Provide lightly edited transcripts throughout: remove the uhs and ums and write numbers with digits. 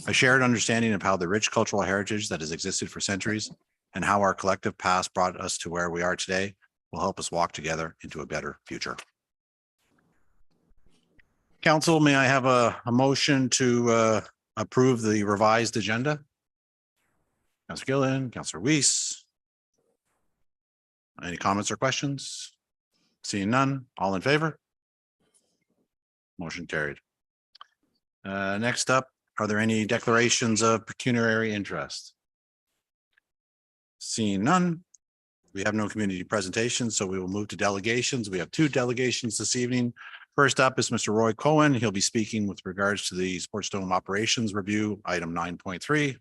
A shared understanding of how the rich cultural heritage that has existed for centuries and how our collective past brought us to where we are today will help us walk together into a better future. Council, may I have a motion to approve the revised agenda? Councillor Gillen, Councillor Weiss. Any comments or questions? Seeing none, all in favor? Motion carried. Next up, are there any declarations of pecuniary interest? Seeing none, we have no community presentations, so we will move to delegations. We have 2 delegations this evening. First up is Mr. Roy Cohen. He'll be speaking with regards to the Sports Dome operations review, item 9.3.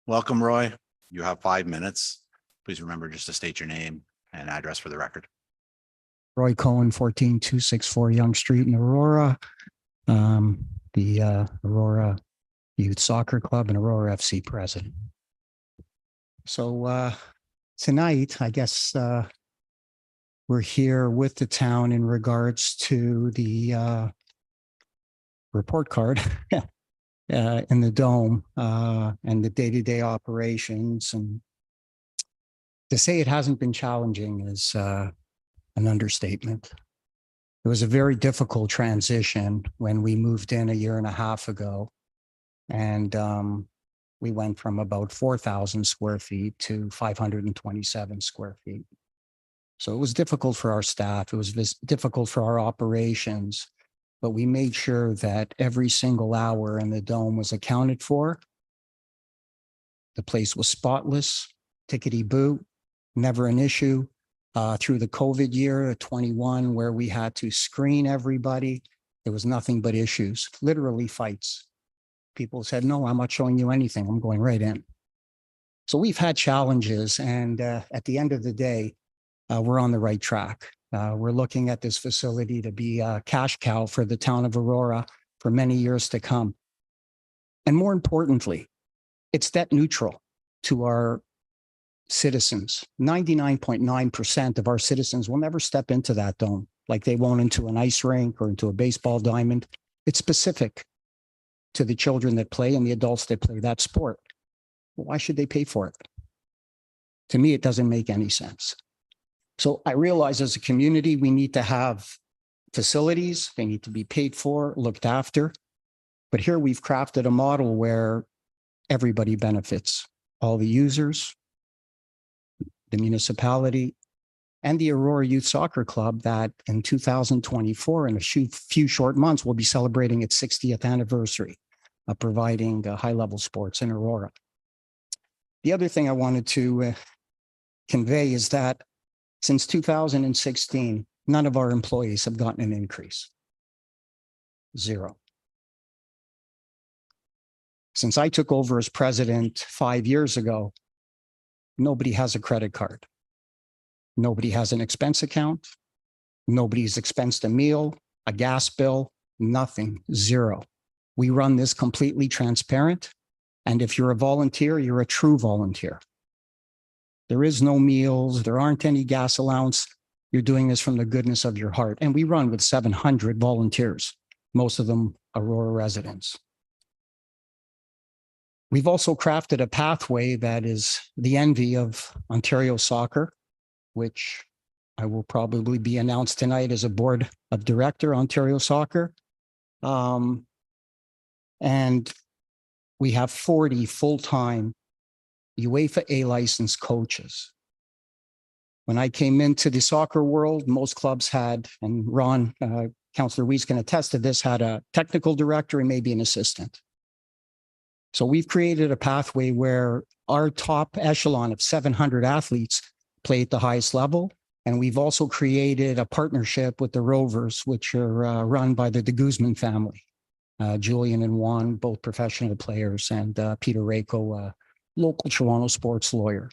Welcome, Roy. You have 5 minutes. Please remember just to state your name and address for the record. Roy Cohen, 14264 Yonge Street in Aurora. The Aurora Youth Soccer Club and Aurora FC president. So tonight, I guess we're here with the town in regards to the report card in the dome and the day-to-day operations. And to say it hasn't been challenging is an understatement. It was a very difficult transition when we moved in 1.5 years ago. And we went from about 4,000 square feet to 527 square feet. So it was difficult for our staff. It was difficult for our operations, but we made sure that every single hour in the dome was accounted for. The place was spotless, tickety-boo, never an issue. Through the COVID year of 21, where we had to screen everybody, there was nothing but issues, literally fights. People said, no, I'm not showing you anything. I'm going right in. So we've had challenges. And at the end of the day, we're on the right track. We're looking at this facility to be a cash cow for the town of Aurora for many years to come. And more importantly, it's debt neutral to our citizens. 99.9% of our citizens will never step into that dome like they won't into an ice rink or into a baseball diamond. It's specific to the children that play and the adults that play that sport. Well, why should they pay for it? To me, it doesn't make any sense. So I realize as a community, we need to have facilities. They need to be paid for, looked after. But here we've crafted a model where everybody benefits, all the users, the municipality, and the Aurora Youth Soccer Club that in 2024, in a few short months, will be celebrating its 60th anniversary of providing high-level sports in Aurora. The other thing I wanted to convey is that since 2016, none of our employees have gotten an increase. 0. Since I took over as president 5 years ago, nobody has a credit card. Nobody has an expense account. Nobody's expensed a meal, a gas bill, nothing, 0. We run this completely transparent. And if you're a volunteer, you're a true volunteer. There is no meals. There aren't any gas allowance. You're doing this from the goodness of your heart. And we run with 700 volunteers, most of them Aurora residents. We've also crafted a pathway that is the envy of Ontario soccer, which I will probably be announced tonight as a board of director, Ontario Soccer. And we have 40 full-time UEFA A licensed coaches. When I came into the soccer world, most clubs had, and Ron, Councillor Weiss can attest to this, had a technical director and maybe an assistant. So we've created a pathway where our top echelon of 700 athletes play at the highest level. And we've also created a partnership with the Rovers, which are run by the de Guzman family. Julian and Juan, both professional players, and Peter Rako, local Toronto sports lawyer.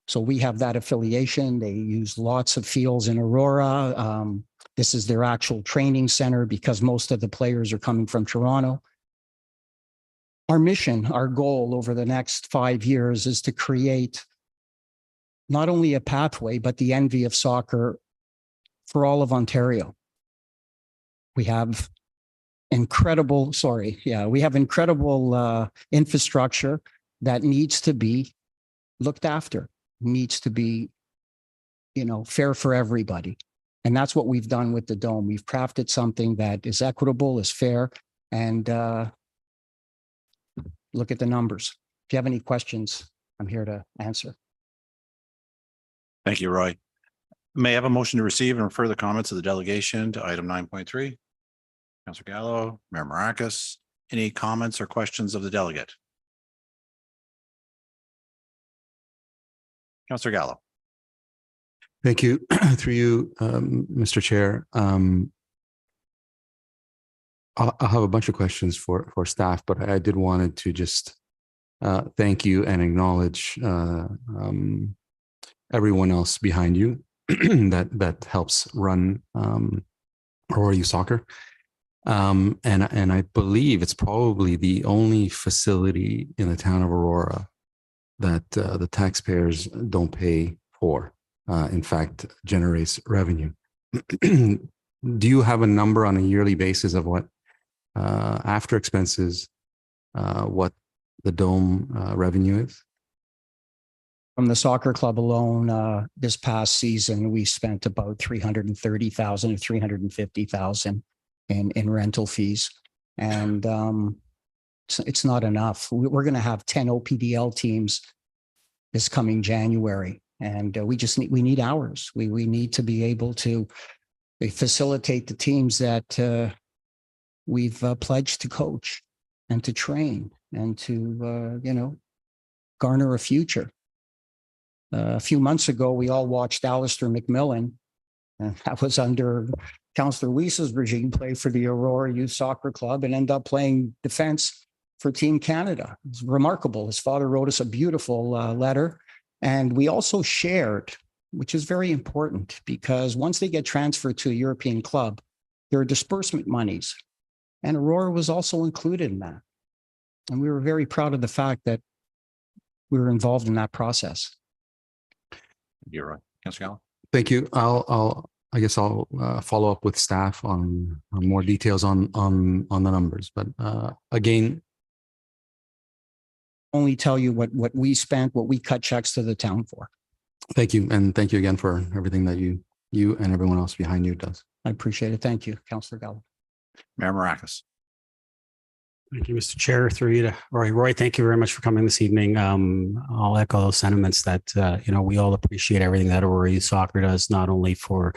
So we have that affiliation. They use lots of fields in Aurora. This is their actual training center because most of the players are coming from Toronto. Our mission, our goal over the next 5 years is to create not only a pathway, but the envy of soccer for all of Ontario. We have incredible, we have incredible infrastructure that needs to be looked after, needs to be, fair for everybody. And that's what we've done with the dome. We've crafted something that is equitable, is fair, and look at the numbers. If you have any questions, I'm here to answer. Thank you, Roy. May I have a motion to receive and refer the comments of the delegation to item 9.3? Councillor Gallo, Mayor Maracus, any comments or questions of the delegate? Councillor Gallo. Thank you. Through you, Mr. Chair. I'll have a bunch of questions for staff, but I did wanted to just thank you and acknowledge everyone else behind you that helps run Aurora Youth Soccer. And I believe it's probably the only facility in the town of Aurora that the taxpayers don't pay for. In fact, generates revenue. Do you have a number on a yearly basis of what, after expenses, what the dome revenue is? From the soccer club alone, this past season, we spent about 330,000 to 350,000 in rental fees. And it's not enough. We're going to have 10 OPDL teams this coming January. And we need hours. We need to be able to facilitate the teams that we've pledged to coach and to train and to, garner a future. A few months ago, we all watched Alistair McMillan, and that was under Councillor Lisa's regime, play for the Aurora Youth Soccer Club and end up playing defense for Team Canada. It's remarkable. His father wrote us a beautiful letter. And we also shared, which is very important, because once they get transferred to a European club, there are disbursement monies. And Aurora was also included in that. And we were very proud of the fact that we were involved in that process. You're right. Councillor Gallo. Thank you. I guess I'll follow up with staff on more details on the numbers. But again, only tell you what we spent, what we cut checks to the town for. thank you. And thank you again for everything that you and everyone else behind you does. I appreciate it. Thank you, Councillor Gallo. Mayor Maracus. Thank you, Mr. Chair. Through you to Roy. Roy, thank you very much for coming this evening. I'll echo those sentiments that, we all appreciate everything that Aurora Youth Soccer does, not only for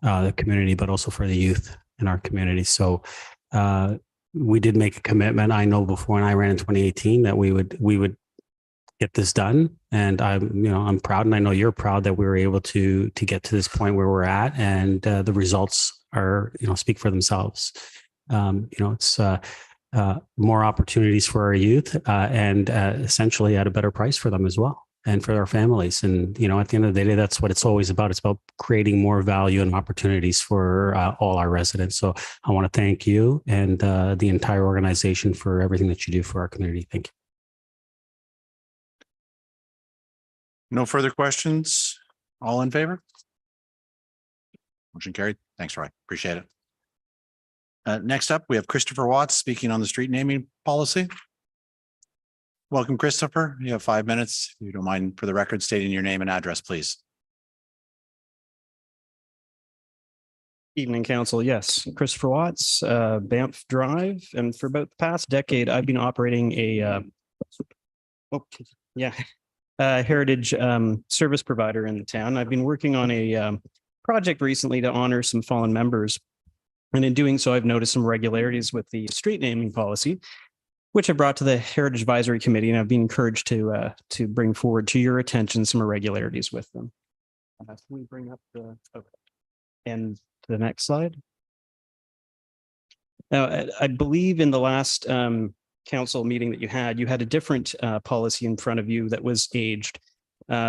the community, but also for the youth in our community. So we did make a commitment. I know before when I ran in 2018 that we would get this done. And I'm proud, and I know you're proud that we were able to get to this point where we're at, and the results are, speak for themselves. It's more opportunities for our youth and essentially at a better price for them as well, and for our families. And, at the end of the day, that's what it's always about. It's about creating more value and opportunities for all our residents. So I want to thank you and the entire organization for everything that you do for our community. Thank you. No further questions. All in favor? Motion carried. Thanks, Roy. Appreciate it. Next up, we have Christopher Watts speaking on the street naming policy. Welcome, Christopher. You have 5 minutes. If you don't mind, for the record, stating your name and address, please. Evening, Council. Yes, Christopher Watts, Banff Drive. And for about the past decade, I've been operating a heritage service provider in the town. I've been working on a project recently to honor some fallen members. And in doing so, I've noticed some irregularities with the street naming policy, which I brought to the Heritage Advisory Committee, and I've been encouraged to bring forward to your attention some irregularities with them. Can we bring up and the next slide? Now, I believe in the last council meeting that you had a different policy in front of you that was aged,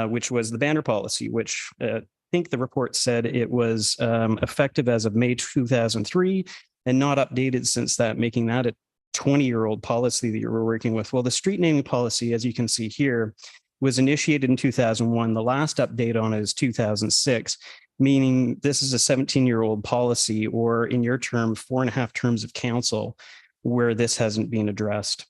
which was the banner policy, which I think the report said it was effective as of May 2003 and not updated since that, making that a 20-year-old policy that you were working with. Well, the street naming policy, as you can see here, was initiated in 2001. The last update on it is 2006. meaning this is a 17-year-old policy, or in your term, 4.5 terms of council, where this hasn't been addressed.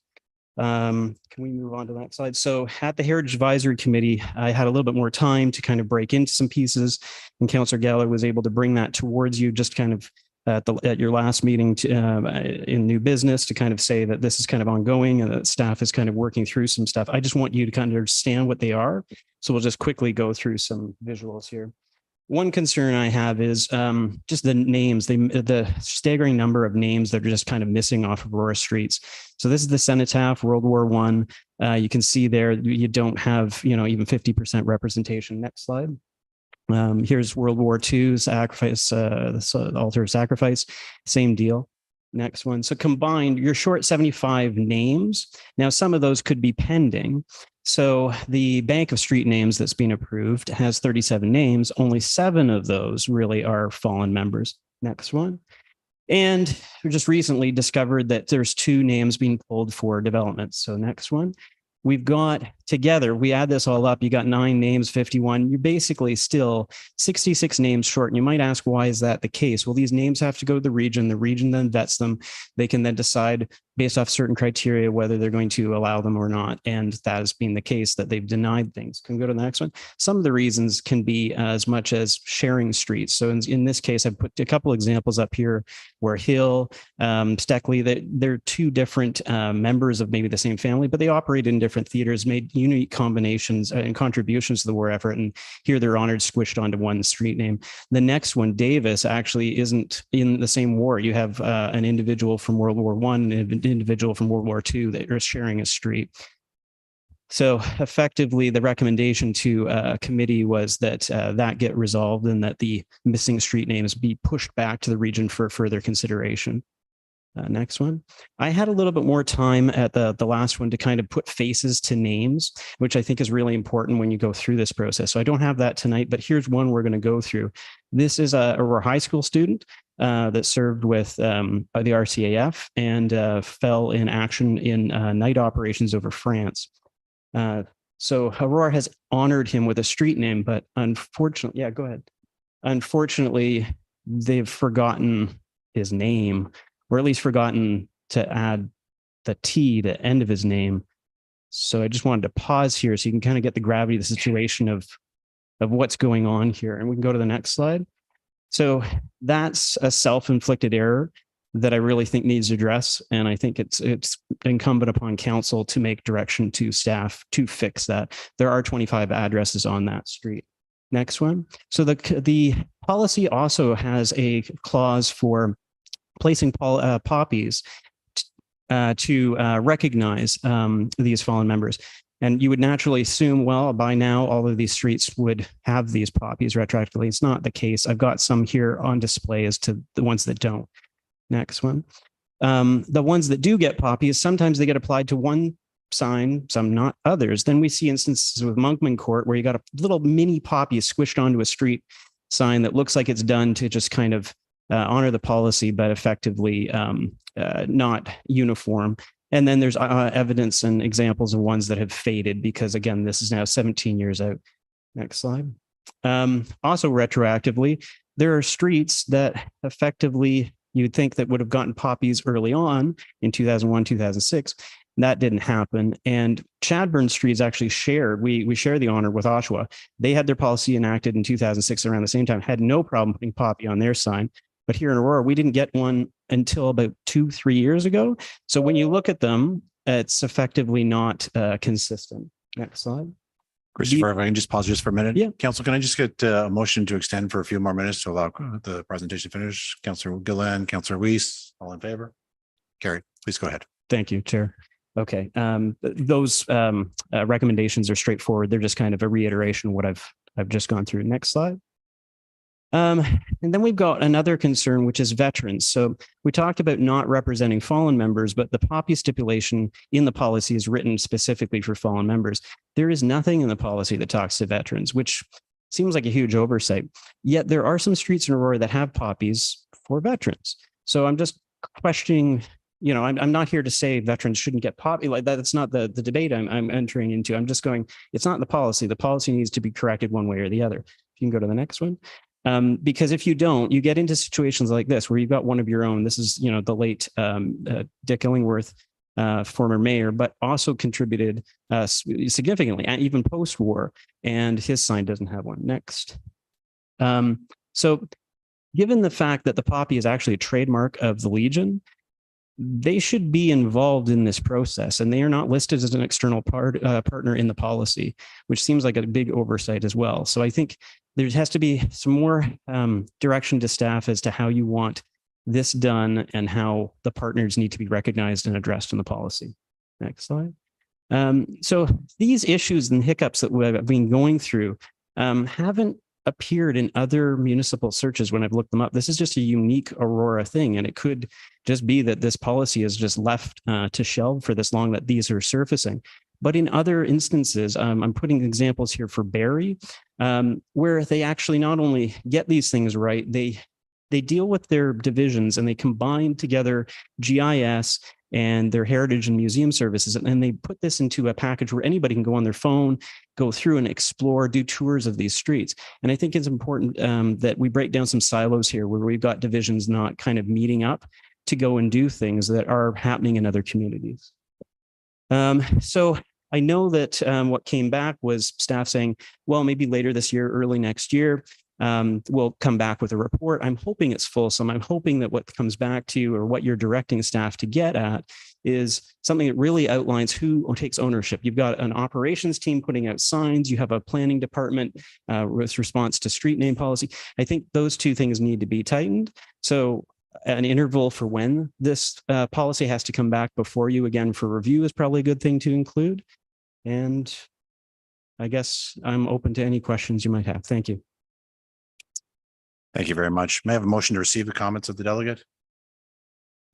Can we move on to that slide? So at the Heritage Advisory Committee, I had a little bit more time to kind of break into some pieces, and Councillor Geller was able to bring that towards you just kind of at your last meeting in new business, to kind of say that this is kind of ongoing and that staff is kind of working through some stuff. I just want you to kind of understand what they are. So we'll just quickly go through some visuals here. One concern I have is just the names, the staggering number of names that are just kind of missing off of Aurora streets. So this is the cenotaph, World War I. You can see there, you don't have, even 50% representation. Next slide. Here's World War II, sacrifice, the altar of sacrifice, same deal. Next one. So combined, you're short 75 names. Now, some of those could be pending. So the bank of street names that's been approved has 37 names. Only 7 of those really are fallen members. Next one. And we just recently discovered that there's 2 names being pulled for development. So next one. We've got together, we add this all up, you got 9 names, 51. You're basically still 66 names short. And you might ask, why is that the case? Well, these names have to go to the region then vets them. They can then decide based off certain criteria whether they're going to allow them or not. And that has been the case, that they've denied things. Can we go to the next one? Some of the reasons can be as much as sharing streets. So in this case, I've put a couple examples up here where Hill, Steckley, they're 2 different members of maybe the same family, but they operate in different theaters, made unique combinations and contributions to the war effort. And here they're honored, squished onto one street name. The next one, Davis, actually isn't in the same war. You have an individual from World War I and an individual from World War II that are sharing a street. So effectively, the recommendation to committee was that that get resolved and that the missing street names be pushed back to the region for further consideration. Next one. I had a little bit more time at the last one to kind of put faces to names, which I think is really important when you go through this process. So I don't have that tonight, but here's one we're going to go through. This is a Aurora High School student that served with the RCAF and fell in action in night operations over France. So Aurora has honored him with a street name, but unfortunately, yeah, go ahead. Unfortunately, they've forgotten his name, or at least forgotten to add the T to the end of his name. So I just wanted to pause here so you can kind of get the gravity of the situation of what's going on here. And we can go to the next slide. So that's a self-inflicted error that I really think needs address. And I think it's incumbent upon council to make direction to staff to fix that. There are 25 addresses on that street. Next one. So the policy also has a clause for placing poppies to recognize these fallen members. And you would naturally assume, well, by now, all of these streets would have these poppies retroactively. It's not the case. I've got some here on display as to the ones that don't. Next one. The ones that do get poppies, sometimes they get applied to one sign, some not others. Then we see instances with Monkman Court where you got a little mini poppy squished onto a street sign that looks like it's done to just kind of honor the policy, but effectively not uniform. And then there's evidence and examples of ones that have faded because, again, this is now 17 years out. Next slide. Also retroactively, there are streets that effectively you'd think that would have gotten poppies early on in 2001, 2006. That didn't happen. And Chadburn Street is actually shared. We share the honor with Oshawa. They had their policy enacted in 2006 around the same time, had no problem putting poppy on their sign. But here in Aurora, we didn't get one until about 2-3 years ago. So when you look at them, it's effectively not consistent. Next slide. Christopher, if I can just pause just for a minute. Yeah. Council, can I just get a motion to extend for a few more minutes to allow the presentation to finish? Councillor Gillen, Councillor Weiss, all in favor? Carried. Please go ahead. Thank you, Chair. Okay. Those recommendations are straightforward. They're just kind of a reiteration of what I've just gone through. Next slide. And then we've got another concern, which is veterans. So we talked about not representing fallen members, but the poppy stipulation in the policy is written specifically for fallen members. There is nothing in the policy that talks to veterans, which seems like a huge oversight. Yet there are some streets in Aurora that have poppies for veterans. So I'm just questioning, I'm not here to say veterans shouldn't get poppy like that. That's not the debate I'm entering into. I'm just going, it's not in the policy. The policy needs to be corrected one way or the other. If you can go to the next one. Because if you don't, you get into situations like this where you've got one of your own. This is, the late Dick Illingworth, former mayor, but also contributed significantly, even post-war, and his sign doesn't have one. Next. So given the fact that the poppy is actually a trademark of the Legion, they should be involved in this process, and they are not listed as an external partner in the policy, which seems like a big oversight as well. So I think there has to be some more direction to staff as to how you want this done and how the partners need to be recognized and addressed in the policy. Next slide. So these issues and hiccups that we've been going through haven't appeared in other municipal searches when I've looked them up. This is just a unique Aurora thing, and it could just be that this policy is just left to shelve for this long that these are surfacing. But in other instances, I'm putting examples here for Barrie, where they actually not only get these things right, they deal with their divisions and they combine together GIS and their heritage and museum services. And they put this into a package where anybody can go on their phone, go through and explore, do tours of these streets. And I think it's important that we break down some silos here where we've got divisions not kind of meeting up to go and do things that are happening in other communities. So I know that what came back was staff saying, well, maybe later this year, early next year, we'll come back with a report. I'm hoping it's fulsome. I'm hoping that what comes back to you or what you're directing staff to get at is something that really outlines who takes ownership. You've got an operations team putting out signs. You have a planning department with response to street name policy. I think those two things need to be tightened. So an interval for when this policy has to come back before you again for review is probably a good thing to include. And I guess I'm open to any questions you might have. Thank you. Thank you very much. May I have a motion to receive the comments of the delegate?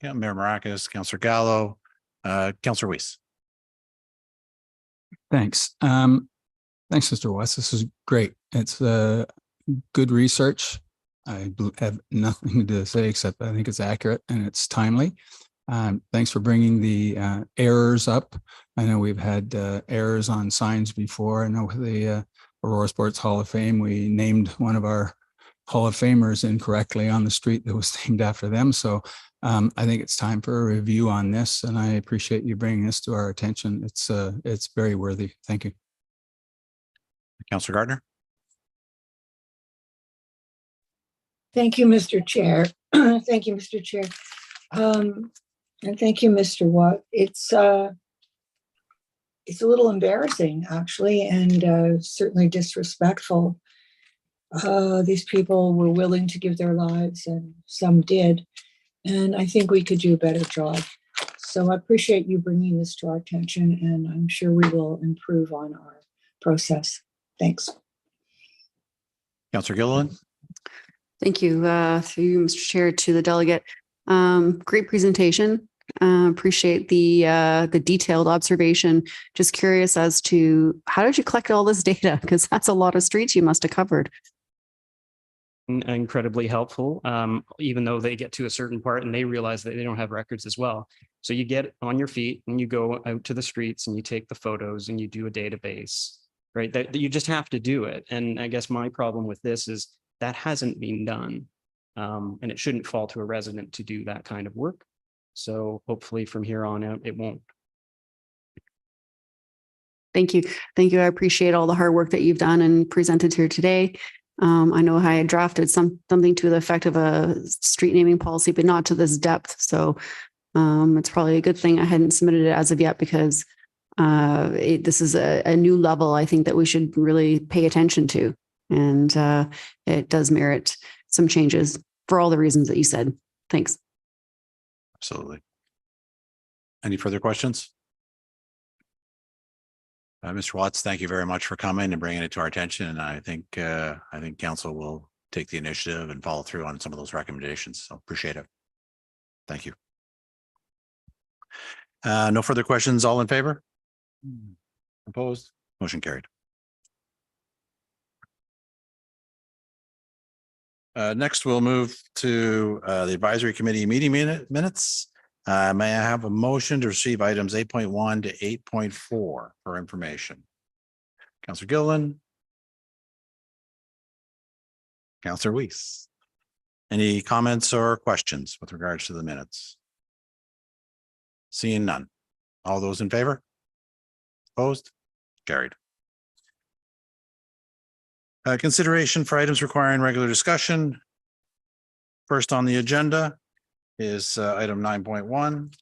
Yeah, Mayor Maracus, Councillor Gallo, Councillor Weiss. Thanks. Thanks, Mr. West. This is great. It's good research. I have nothing to say except I think it's accurate and it's timely. Thanks for bringing the errors up. I know we've had errors on signs before. I know with the Aurora Sports Hall of Fame, we named one of our Hall of Famers incorrectly on the street that was named after them. So I think it's time for a review on this, and I appreciate you bringing this to our attention. It's very worthy. Thank you. Councillor Gardner. Thank you, Mr. Chair. Thank you, Mr. Chair. And thank you, Mr. Watt. It's a little embarrassing, actually, and certainly disrespectful. These people were willing to give their lives, and some did. And I think we could do a better job. So I appreciate you bringing this to our attention, and I'm sure we will improve on our process. Thanks. Councillor Gilliland. Thank you, through you, Mr. Chair, to the delegate. Great presentation. Appreciate the detailed observation. Just curious as to how did you collect all this data? Because that's a lot of streets you must have covered. Incredibly helpful, even though they get to a certain part and they realize that they don't have records as well. So you get on your feet and you go out to the streets and you take the photos and you do a database, right? That you just have to do it. And I guess my problem with this is that hasn't been done. And it shouldn't fall to a resident to do that kind of work. So hopefully from here on out, it won't. Thank you. Thank you. I appreciate all the hard work that you've done and presented here today. I know I had drafted something to the effect of a street naming policy, but not to this depth. So it's probably a good thing I hadn't submitted it as of yet, because this is a new level I think that we should really pay attention to. And it does merit some changes for all the reasons that you said. Thanks. Absolutely. Any further questions? Mr. Watts, thank you very much for coming and bringing it to our attention. And I think council will take the initiative and follow through on some of those recommendations. So appreciate it. Thank you. No further questions. All in favor? Opposed? Motion carried. Next, we'll move to the advisory committee meeting minutes. May I have a motion to receive items 8.1 to 8.4 for information? Councillor Gilliland. Counselor Weiss. Any comments or questions with regards to the minutes? Seeing none. All those in favor? Opposed? Carried. Consideration for items requiring regular discussion. First on the agenda is item 9.1.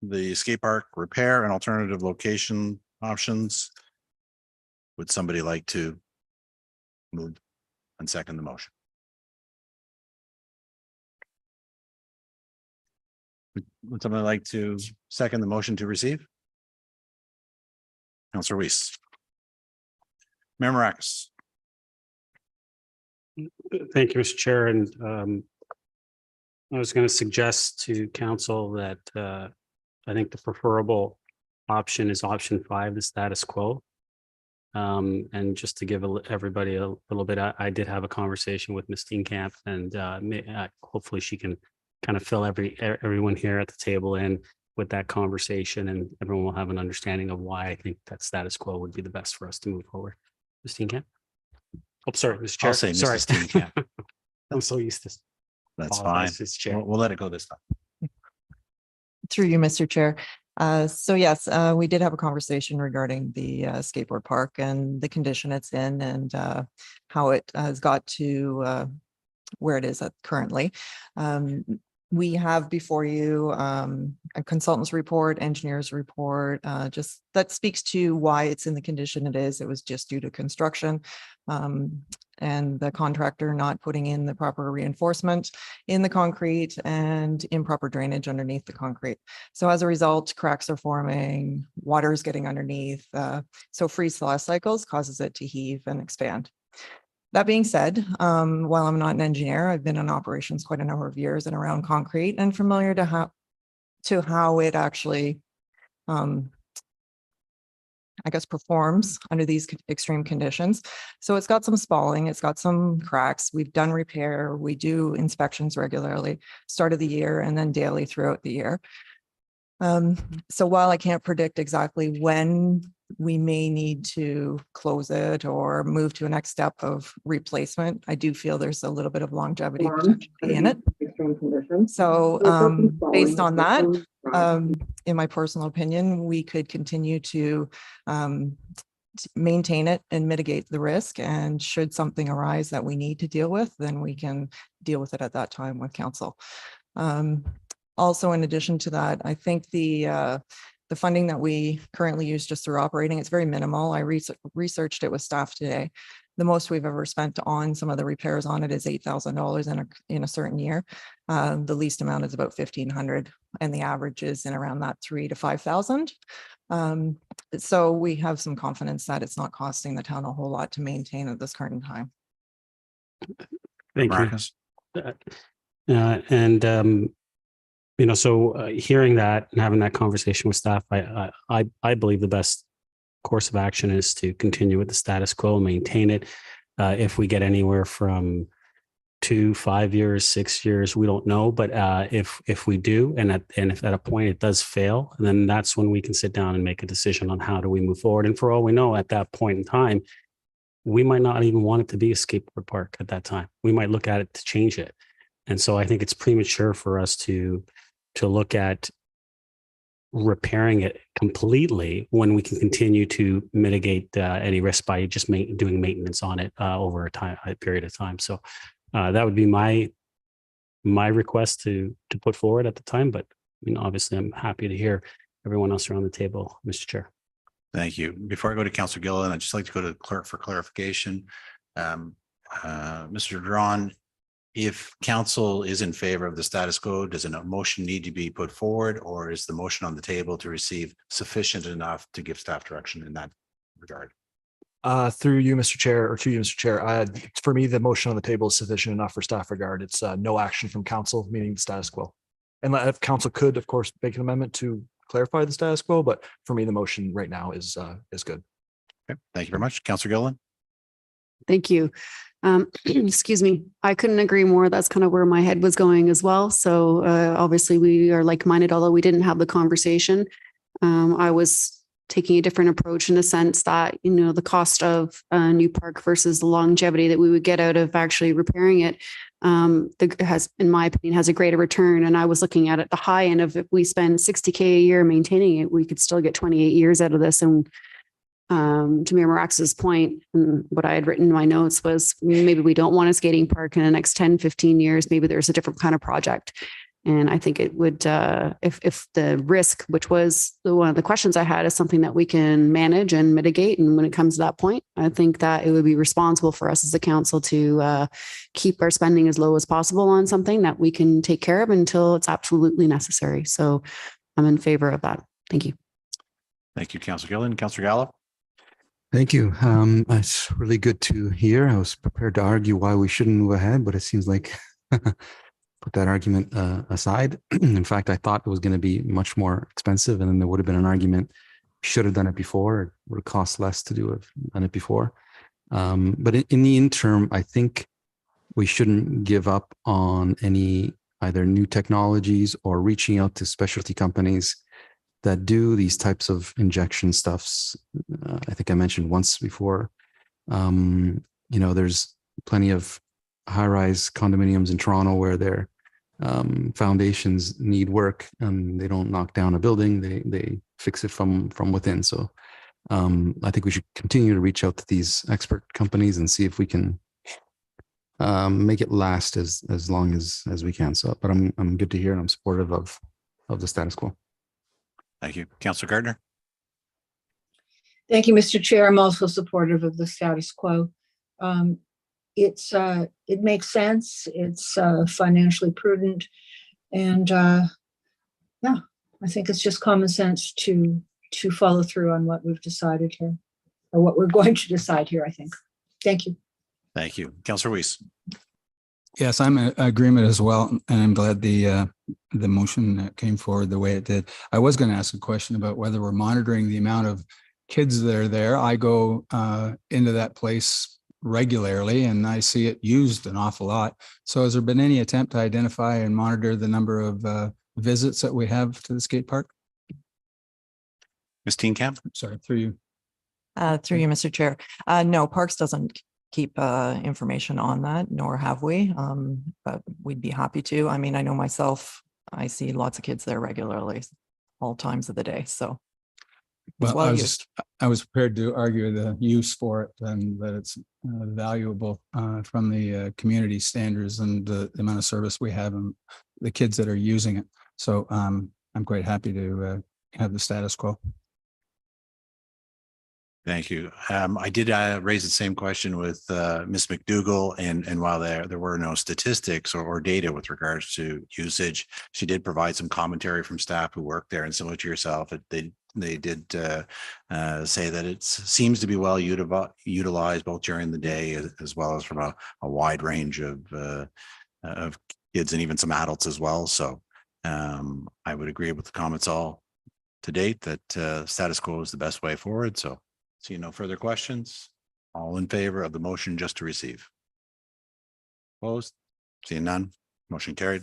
The skate park repair and alternative location options. Would somebody like to move and second the motion? Would somebody like to second the motion to receive? Councillor Weiss. Mayor Marakis. Thank you, Mr. Chair. And I was going to suggest to council that I think the preferable option is option 5, the status quo. And just to give everybody a little bit, I did have a conversation with Ms. Steenkamp, and hopefully she can kind of fill everyone here at the table in with that conversation, and everyone will have an understanding of why I think that status quo would be the best for us to move forward. Ms. Steenkamp? Oh, sorry, Mr. Chair. I'll say Sorry. Mrs. Steenkamp. I'm so used to. That's fine. Apologize, Mr. Chair. We'll let it go this time. Through you, Mr. Chair. So yes, we did have a conversation regarding the skateboard park and the condition it's in, and how it has got to where it is currently. We have before you a consultant's report, engineer's report, just that speaks to why it's in the condition it is. It was just due to construction and the contractor not putting in the proper reinforcement in the concrete and improper drainage underneath the concrete. So as a result, cracks are forming, water is getting underneath. So freeze-thaw cycles causes it to heave and expand. That being said, while I'm not an engineer, I've been in operations quite a number of years and around concrete and familiar to how it actually, I guess, performs under these extreme conditions. So it's got some spalling, it's got some cracks. We've done repair, we do inspections regularly, start of the year and then daily throughout the year. So while I can't predict exactly when we may need to close it or move to a next step of replacement, I do feel there's a little bit of longevity in it. So based on that, in my personal opinion, we could continue to maintain it and mitigate the risk. And should something arise that we need to deal with, then we can deal with it at that time with council. Also, in addition to that, I think the funding that we currently use just through operating, it's very minimal. I researched it with staff today. The most we've ever spent on some of the repairs on it is $8,000 in a certain year. The least amount is about $1,500, and the average is in around that $3,000 to $5,000. So we have some confidence that it's not costing the town a whole lot to maintain at this current time. Thank Marcus. you. So hearing that and having that conversation with staff, I believe the best course of action is to continue with the status quo, maintain it. If we get anywhere from 2, 5 years, 6 years, we don't know. But if we do, and if at a point it does fail, then that's when we can sit down and make a decision on how do we move forward. And for all we know, at that point in time, we might not even want it to be a skateboard park at that time. We might look at it to change it. And so I think it's premature for us to look at repairing it completely when we can continue to mitigate any risk by just doing maintenance on it over a period of time. So that would be my request to put forward at the time. But obviously, I'm happy to hear everyone else around the table, Mr. Chair. Thank you. Before I go to Councillor Gillen, I'd just like to go to the clerk for clarification. Mr. Drawn, if council is in favor of the status quo, does a motion need to be put forward, or is the motion on the table to receive sufficient enough to give staff direction in that regard? Through you, Mr. Chair, or to you, Mr. Chair, for me, the motion on the table is sufficient enough for staff regard. It's no action from council, meaning the status quo. And if council could, of course, make an amendment to clarify the status quo, but for me, the motion right now is good. Okay, thank you very much. Councillor Gillen. Thank you. Excuse me. I couldn't agree more. That's kind of where my head was going as well. So obviously we are like-minded, although we didn't have the conversation. I was taking a different approach in the sense that, you know, the cost of a new park versus the longevity that we would get out of actually repairing it has, in my opinion, has a greater return. And I was looking at it, the high end of if we spend $60K a year maintaining it, we could still get 28 years out of this. And to Mayor Marax's point, and what I had written in my notes was maybe we don't want a skating park in the next 10, 15 years. Maybe there's a different kind of project. And I think it would, if the risk, which was one of the questions I had, is something that we can manage and mitigate. And when it comes to that point, I think that it would be responsible for us as a council to keep our spending as low as possible on something that we can take care of until it's absolutely necessary. So I'm in favor of that. Thank you. Thank you, Councillor Gillen. Councillor Gallo. Thank you. It's really good to hear. I was prepared to argue why we shouldn't move ahead, but it seems like put that argument aside. In fact, I thought it was going to be much more expensive, and then there would have been an argument, should have done it before, it would have cost less to do it, done it before. But in the interim, I think we shouldn't give up on any either new technologies or reaching out to specialty companies that do these types of injection stuffs. I think I mentioned once before, you know, there's plenty of high-rise condominiums in Toronto where their foundations need work and they don't knock down a building, they fix it from within. So I think we should continue to reach out to these expert companies and see if we can make it last as long as we can. So, but I'm good to hear, and I'm supportive of the status quo. Thank you. Councillor Gardner. Thank you, Mr. Chair. I'm also supportive of the status quo. It makes sense. It's financially prudent, and yeah, I think it's just common sense to follow through on what we've decided here, or what we're going to decide here, I think. Thank you. Thank you. Councillor Weiss. Yes, I'm in agreement as well, and I'm glad the motion came forward the way it did. I was going to ask a question about whether we're monitoring the amount of kids that are there. I go into that place regularly and I see it used an awful lot. So has there been any attempt to identify and monitor the number of visits that we have to the skate park? Ms. Teenkamp. Sorry, through you. Through you, Mr. Chair. No, Parks doesn't keep information on that, nor have we, but we'd be happy to. I mean, I know myself, I see lots of kids there regularly, all times of the day. So well, I was prepared to argue the use for it and that it's valuable from the community standards and the amount of service we have and the kids that are using it. So I'm quite happy to have the status quo. Thank you. I did raise the same question with Ms. McDougall, and while there were no statistics or data with regards to usage, she did provide some commentary from staff who work there, and similar to yourself, they did say that it seems to be well utilized both during the day as well as from a wide range of kids and even some adults as well. So I would agree with the comments all to date that status quo is the best way forward. So see no further questions. All in favor of the motion just to receive? Opposed? Seeing none, motion carried.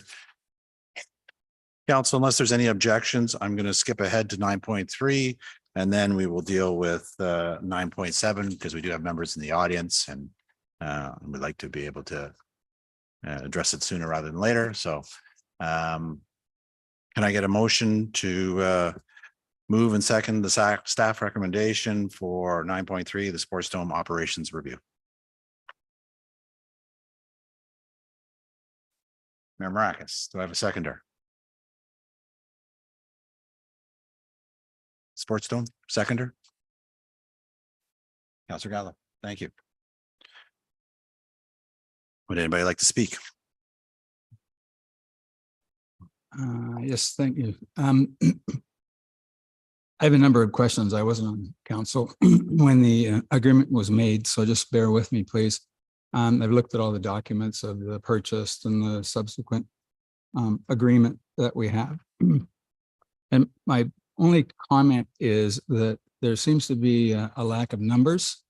Council, unless there's any objections, I'm going to skip ahead to 9.3 and then we will deal with 9.7 because we do have members in the audience and we'd like to be able to address it sooner rather than later. So can I get a motion to move and second the staff recommendation for 9.3, the Sports Dome operations review? Mayor Maracus, do I have a seconder? Sports Dome, seconder? Councillor Gallo, thank you. Would anybody like to speak? Yes, thank you. I have a number of questions. I wasn't on council when the agreement was made, so just bear with me, please. I've looked at all the documents of the purchase and the subsequent agreement that we have. And my only comment is that there seems to be a lack of numbers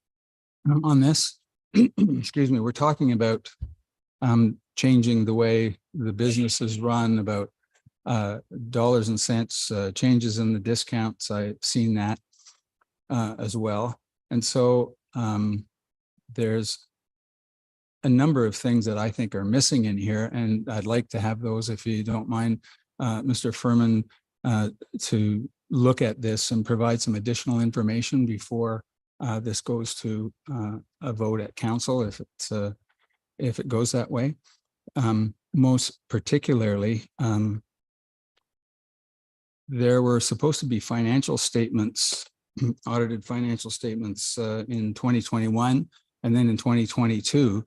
on this. Excuse me, we're talking about changing the way the business is run, about dollars and cents, changes in the discounts. I've seen that. as well. And so there's a number of things that I think are missing in here, and I'd like to have those, if you don't mind, Mr. Furman, to look at this and provide some additional information before this goes to a vote at council, if it goes that way. Most particularly, there were supposed to be financial statements, audited financial statements in 2021 and then in 2022.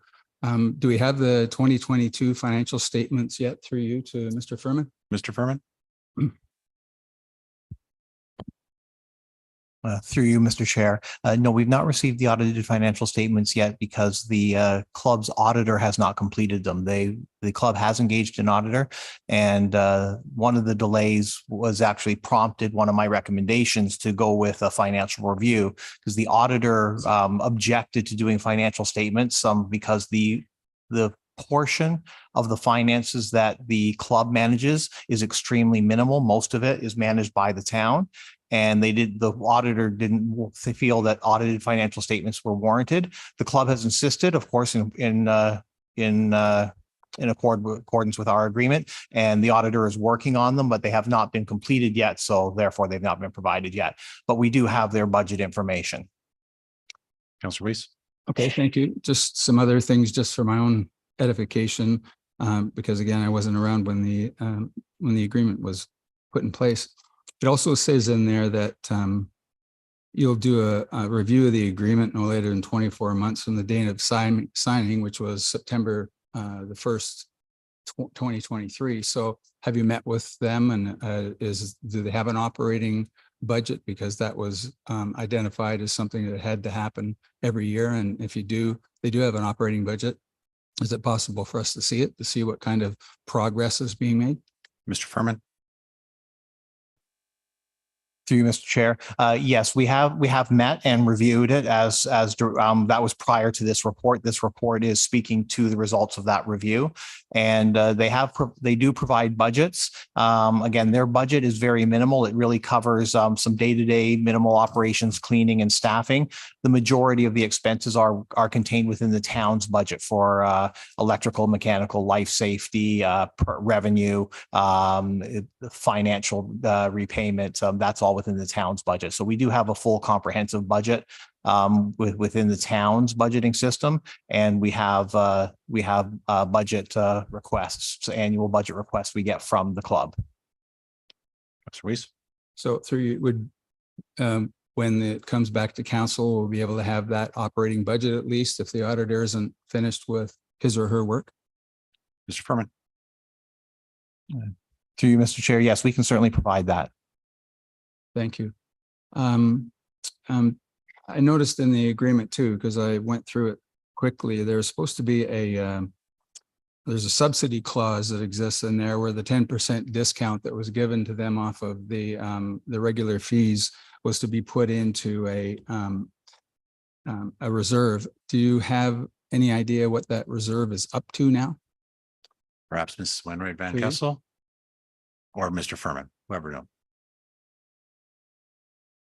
Do we have the 2022 financial statements yet through you to Mr. Furman? Mr. Furman? Through you, Mr. Chair. No, we've not received the audited financial statements yet because the club's auditor has not completed them. The club has engaged an auditor, and one of the delays was actually prompted one of my recommendations to go with a financial review, because the auditor objected to doing financial statements because the portion of the finances that the club manages is extremely minimal. Most of it is managed by the town. And the auditor didn't feel that audited financial statements were warranted. The club has insisted, of course, in accordance with our agreement, and the auditor is working on them, but they have not been completed yet. So therefore they've not been provided yet, but we do have their budget information. Councilor Weiss? Okay, thank you. Just some other things just for my own edification, because again, I wasn't around when the agreement was put in place. It also says in there that you'll do a review of the agreement no later than 24 months from the date of signing, which was September the 1st, 2023. So have you met with them, and do they have an operating budget? Because that was identified as something that had to happen every year. And if they do have an operating budget, is it possible for us to see it, to see what kind of progress is being made? Mr. Furman? Through you, Mr. Chair. Yes, we have met and reviewed it as that was prior to this report. This report is speaking to the results of that review, and they do provide budgets. Again, their budget is very minimal. It really covers some day-to-day minimal operations, cleaning and staffing. The majority of the expenses are contained within the town's budget for electrical, mechanical, life safety, revenue, financial repayment. That's all within the town's budget. So we do have a full comprehensive budget within the town's budgeting system, and we have budget requests, so annual budget requests we get from the club. Councilor Weiss? So through you, would when it comes back to council, we'll be able to have that operating budget, at least if the auditor isn't finished with his or her work? Mr. Furman? Through you, Mr. Chair. Yes, we can certainly provide that. Thank you. I noticed in the agreement too, because I went through it quickly, there's supposed to be there's a subsidy clause that exists in there where the 10% discount that was given to them off of the regular fees was to be put into a reserve. Do you have any idea what that reserve is up to now? Perhaps Mrs. Wainwright Van Please. Kessel or Mr. Furman, whoever knows.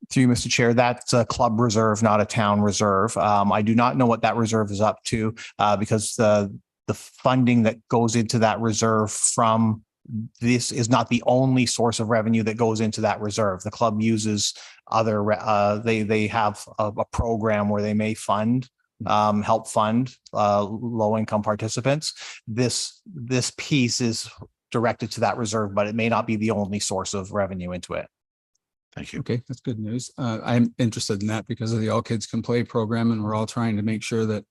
Through you, Mr. Chair, that's a club reserve, not a town reserve. I do not know what that reserve is up to because the funding that goes into that reserve from this is not the only source of revenue that goes into that reserve. The club uses other, they have a program where they may help fund low-income participants. This piece is directed to that reserve, but it may not be the only source of revenue into it. Thank you. Okay, that's good news. I'm interested in that because of the All Kids Can Play program, and we're all trying to make sure that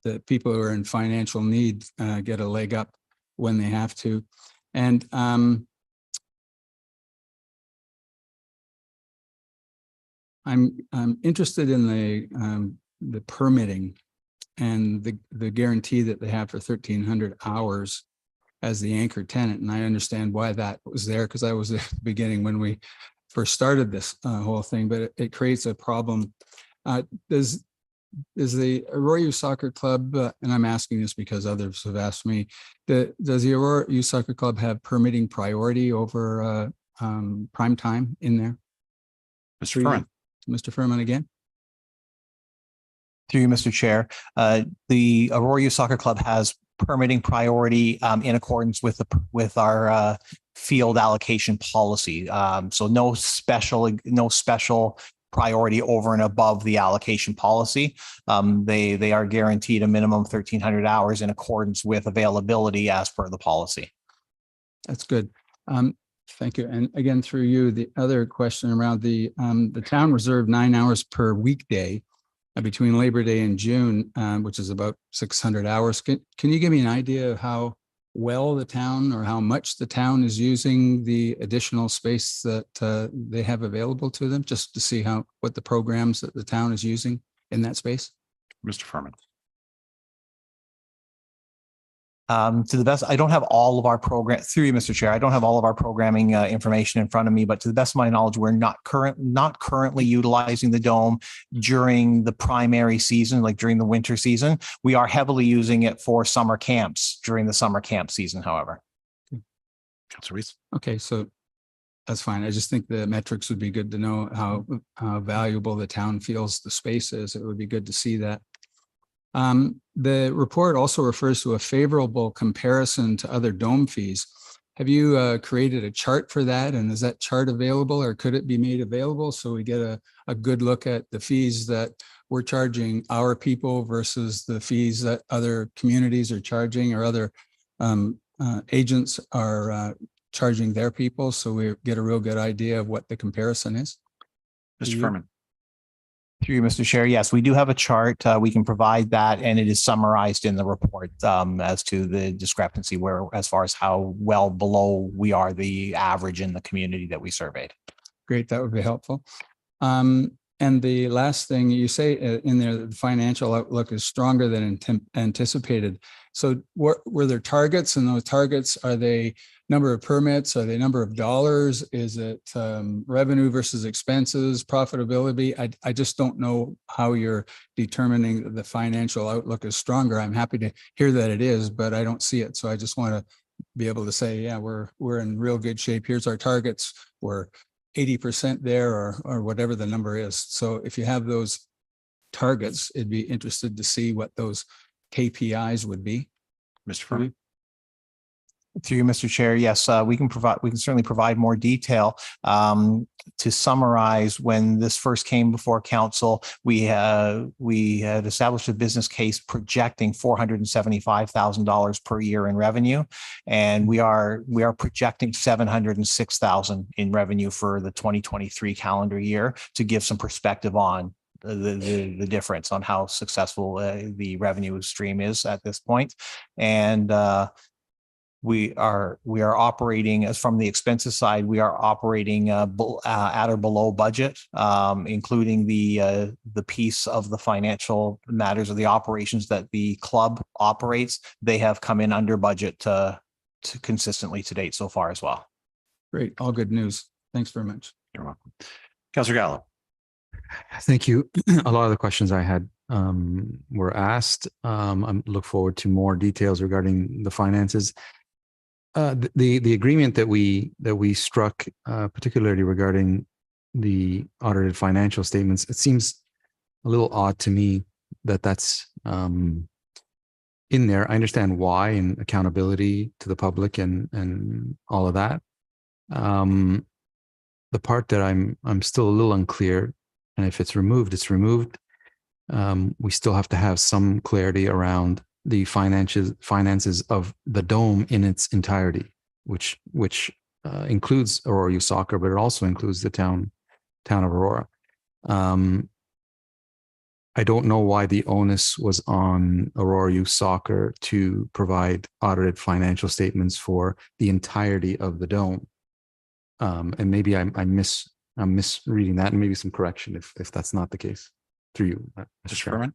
that people who are in financial need get a leg up when they have to. And I'm interested in the permitting and the guarantee that they have for 1,300 hours as the anchor tenant. And I understand why that was there, because I was there at the beginning when we first started this whole thing, but it creates a problem. Does the Aurora Youth Soccer Club, and I'm asking this because others have asked me, does the Aurora Youth Soccer Club have permitting priority over prime time in there? Mr. Furman? Mr. Furman again. Through you, Mr. Chair, the Aurora Youth Soccer Club has permitting priority in accordance with our field allocation policy. So no special priority over and above the allocation policy. They are guaranteed a minimum 1,300 hours in accordance with availability as per the policy. That's good. Thank you. And again, through you, the other question around the town reserved 9 hours per weekday between Labor Day and June, which is about 600 hours. Can you give me an idea of how well the town or how much the town is using the additional space that they have available to them, just to see what the programs that the town is using in that space? Mr. Furman. To the best, I don't have all of our program through you, Mr. Chair. I don't have all of our programming information in front of me, but to the best of my knowledge, we're not currently utilizing the dome during the primary season, like during the winter season. We are heavily using it for summer camps during the summer camp season, however. Councilor Reese. Okay, so that's fine. I just think the metrics would be good to know how valuable the town feels the space is. It would be good to see that. The report also refers to a favorable comparison to other dome fees. Have you created a chart for that? And is that chart available, or could it be made available so we get a good look at the fees that we're charging our people versus the fees that other communities are charging, or other agents are charging their people, so we get a real good idea of what the comparison is? Mr. Furman. Through you, Mr. Chair. Yes, we do have a chart. We can provide that, and it is summarized in the report as to the discrepancy as far as how well below we are the average in the community that we surveyed. Great, that would be helpful. And the last thing you say in there, the financial outlook is stronger than anticipated. So were there targets, and those targets, are they number of permits? Are they number of dollars? Is it revenue versus expenses, profitability? I just don't know how you're determining that the financial outlook is stronger. I'm happy to hear that it is, but I don't see it. So I just want to be able to say, yeah, we're in real good shape. Here's our targets. We're 80% there, or whatever the number is. So if you have those targets, it'd be interested to see what those KPIs would be. Mr. Furman. Through you, Mr. Chair. Yes, we can certainly provide more detail. To summarize, when this first came before council, we had established a business case projecting $475,000 per year in revenue, and we are projecting $706,000 in revenue for the 2023 calendar year, to give some perspective on the difference on how successful the revenue stream is at this point. And we are operating, as from the expenses side, we are operating at or below budget, including the piece of the financial matters of the operations that the club operates. They have come in under budget to consistently to date so far as well. Great, all good news. Thanks very much. You're welcome. Councilor Gallo. Thank you. A lot of the questions I had were asked. I look forward to more details regarding the finances. The agreement that we struck, particularly regarding the audited financial statements, it seems a little odd to me that that's in there. I understand why, and accountability to the public and all of that. The part that I'm still a little unclear, and if it's removed, it's removed. We still have to have some clarity around the finances of the dome in its entirety, which includes Aurora Youth Soccer, but it also includes the town of Aurora. I don't know why the onus was on Aurora Youth Soccer to provide audited financial statements for the entirety of the dome. And maybe I'm misreading that, and maybe some correction if that's not the case. Through you, Mr. Furman.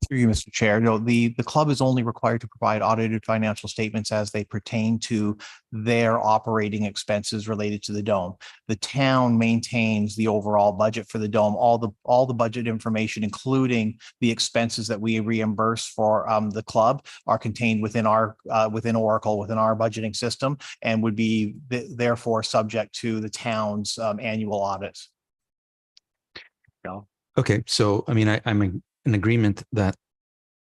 Through you, Mr. Chair. No, the club is only required to provide audited financial statements as they pertain to their operating expenses related to the dome. The town maintains the overall budget for the dome. All the budget information, including the expenses that we reimburse for the club, are contained within Oracle, within our budgeting system, and would be therefore subject to the town's annual audits. Gallo. Okay, so I mean, I'm in agreement that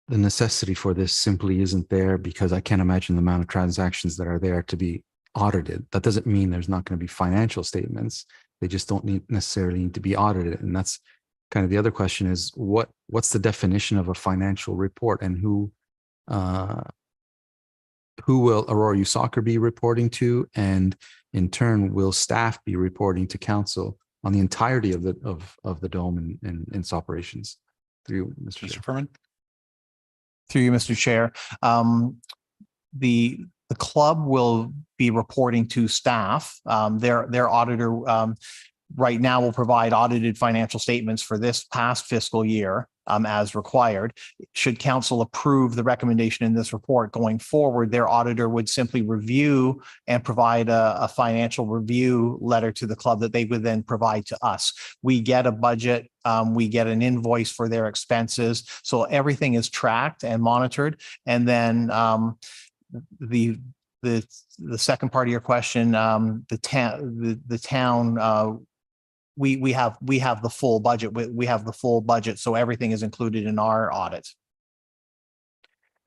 the necessity for this simply isn't there because I can't imagine the amount of transactions that are there to be audited. That doesn't mean there's not going to be financial statements. They just don't necessarily need to be audited. And that's kind of the other question is what's the definition of a financial report, and who will Aurora Youth Soccer be reporting to, and in turn will staff be reporting to council on the entirety of the dome and its operations? Through Mr. Chair. Furman. Through you, Mr. Chair. The club will be reporting to staff. Their auditor right now will provide audited financial statements for this past fiscal year as required. Should council approve the recommendation in this report going forward, their auditor would simply review and provide a financial review letter to the club that they would then provide to us. We get a budget, we get an invoice for their expenses. So everything is tracked and monitored. And then the second part of your question, the town, we have the full budget. We have the full budget, so everything is included in our audit.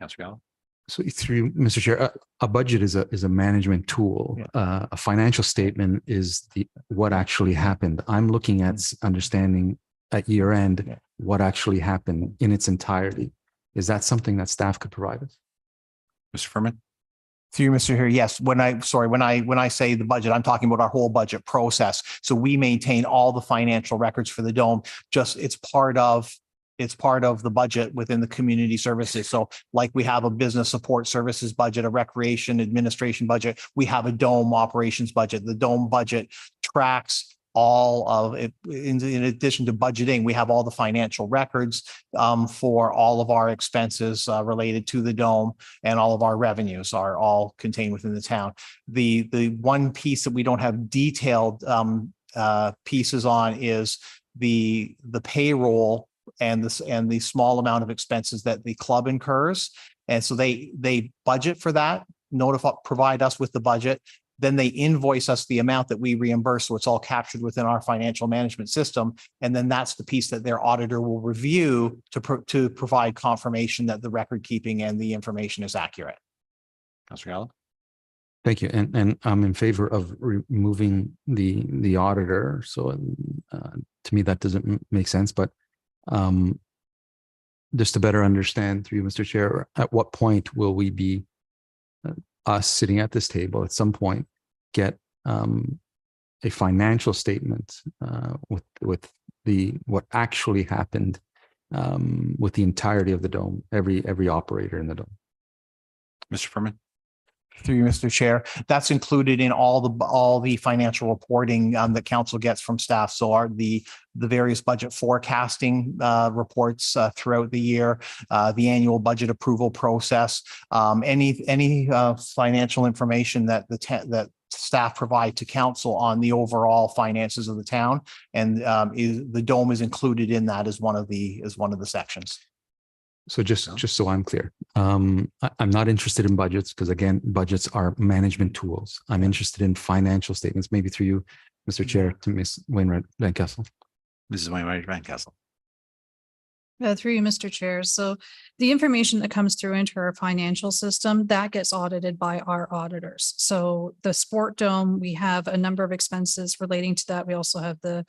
Councilor Gallo. So through Mr. Chair, a budget is a management tool. Yeah. A financial statement is what actually happened. I'm looking at understanding at year end what actually happened in its entirety. Is that something that staff could provide us? Mr. Furman. Through you, Mr. Here, yes. When I say the budget, I'm talking about our whole budget process. So we maintain all the financial records for the dome. It's part of the budget within the community services. So like we have a business support services budget, a recreation administration budget, we have a dome operations budget. The dome budget tracks all of it. In addition to budgeting, we have all the financial records for all of our expenses related to the dome, and all of our revenues are all contained within the town. The one piece that we don't have detailed pieces on is the payroll and the small amount of expenses that the club incurs. And so they budget for that, provide us with the budget. Then they invoice us the amount that we reimburse. So it's all captured within our financial management system. And then that's the piece that their auditor will review to provide confirmation that the record keeping and the information is accurate. Councilor Gallo. Thank you. And I'm in favor of removing the auditor. So to me, that doesn't make sense. But just to better understand through you, Mr. Chair, at what point will we be us sitting at this table at some point get a financial statement with what actually happened with the entirety of the dome, every operator in the dome? Mr. Furman. Through you, Mr. Chair, that's included in all the financial reporting that council gets from staff. So are the various budget forecasting reports throughout the year, the annual budget approval process, any financial information that that staff provide to council on the overall finances of the town, and the dome is included in that as one of the sections. So just so I'm clear, I'm not interested in budgets because, again, budgets are management tools. I'm interested in financial statements, maybe through you, Mr. Chair, to Ms. Wainwright Van Kessel. Mrs. Wainwright Van Kessel. Through you, Mr. Chair. So the information that comes through into our financial system, that gets audited by our auditors. So the sport dome, we have a number of expenses relating to that. We also have the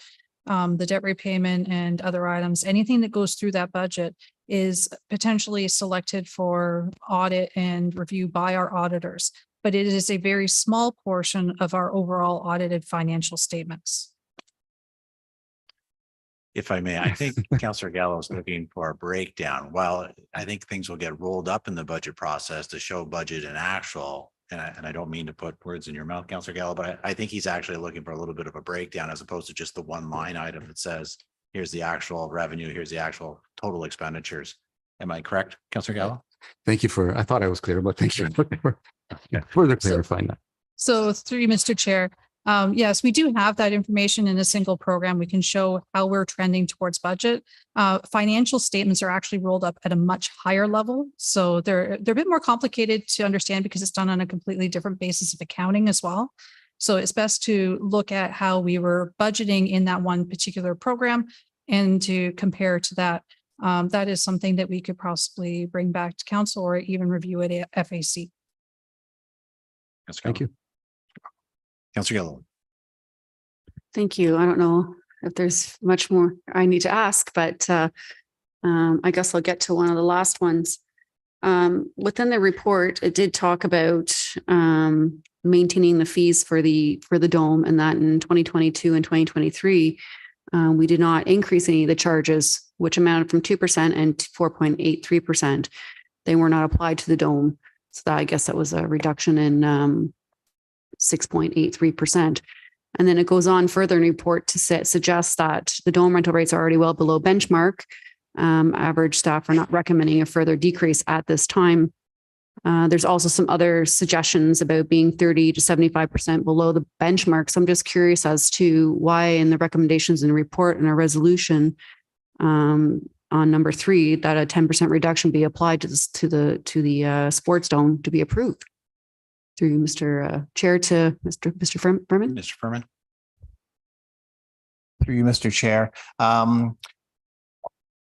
debt repayment and other items. Anything that goes through that budget is potentially selected for audit and review by our auditors, but it is a very small portion of our overall audited financial statements. If I may, I think Councilor Gallo is looking for a breakdown. While I think things will get rolled up in the budget process to show budget and actual, and I don't mean to put words in your mouth, Councilor Gallo, but I think he's actually looking for a little bit of a breakdown as opposed to just the one line item that says, here's the actual revenue, here's the actual total expenditures. Am I correct, Councilor Gallo? Thank you I thought I was clear, but thank you for further clarifying that. So through you, Mr. Chair, yes, we do have that information in a single program. We can show how we're trending towards budget. Financial statements are actually rolled up at a much higher level. So they're a bit more complicated to understand because it's done on a completely different basis of accounting as well. So it's best to look at how we were budgeting in that one particular program And to compare to that, that is something that we could possibly bring back to council or even review at FAC. Thank you. Councillor Gilliland. Thank you. I don't know if there's much more I need to ask, but I guess I'll get to one of the last ones. Within the report, it did talk about maintaining the fees for the dome, and that in 2022 and 2023, we did not increase any of the charges, which amounted from 2% and 4.83%. They were not applied to the dome. So that, I guess that was a reduction in 6.83%. And then it goes on further in the report to suggest that the dome rental rates are already well below benchmark. Average staff are not recommending a further decrease at this time. There's also some other suggestions about being 30 to 75% below the benchmark. So I'm just curious as to why in the recommendations in the report and a resolution on number 3, that a 10% reduction be applied to the sports dome to be approved. Through Mr. Chair to Mr. Furman. Mr. Furman. Through you, Mr. Chair.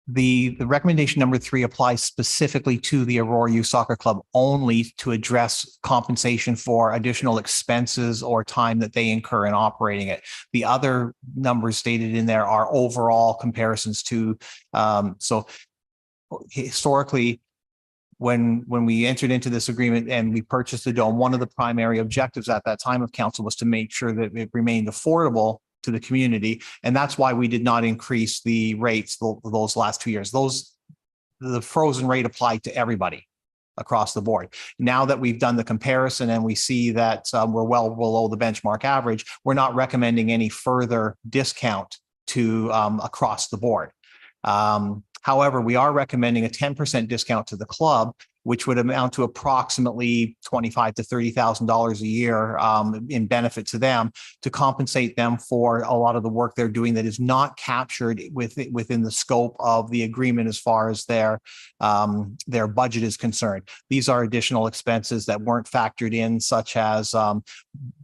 The recommendation number 3 applies specifically to the Aurora Youth Soccer Club only to address compensation for additional expenses or time that they incur in operating it. The other numbers stated in there are overall comparisons to, so historically, when we entered into this agreement and we purchased the dome, one of the primary objectives at that time of council was to make sure that it remained affordable to the community. And that's why we did not increase the rates those last 2 years. The frozen rate applied to everybody across the board. Now that we've done the comparison and we see that we're well below the benchmark average, we're not recommending any further discount to across the board. However, we are recommending a 10% discount to the club, which would amount to approximately $25,000 to $30,000 a year in benefit to them, to compensate them for a lot of the work they're doing that is not captured within the scope of the agreement as far as their budget is concerned. These are additional expenses that weren't factored in, such as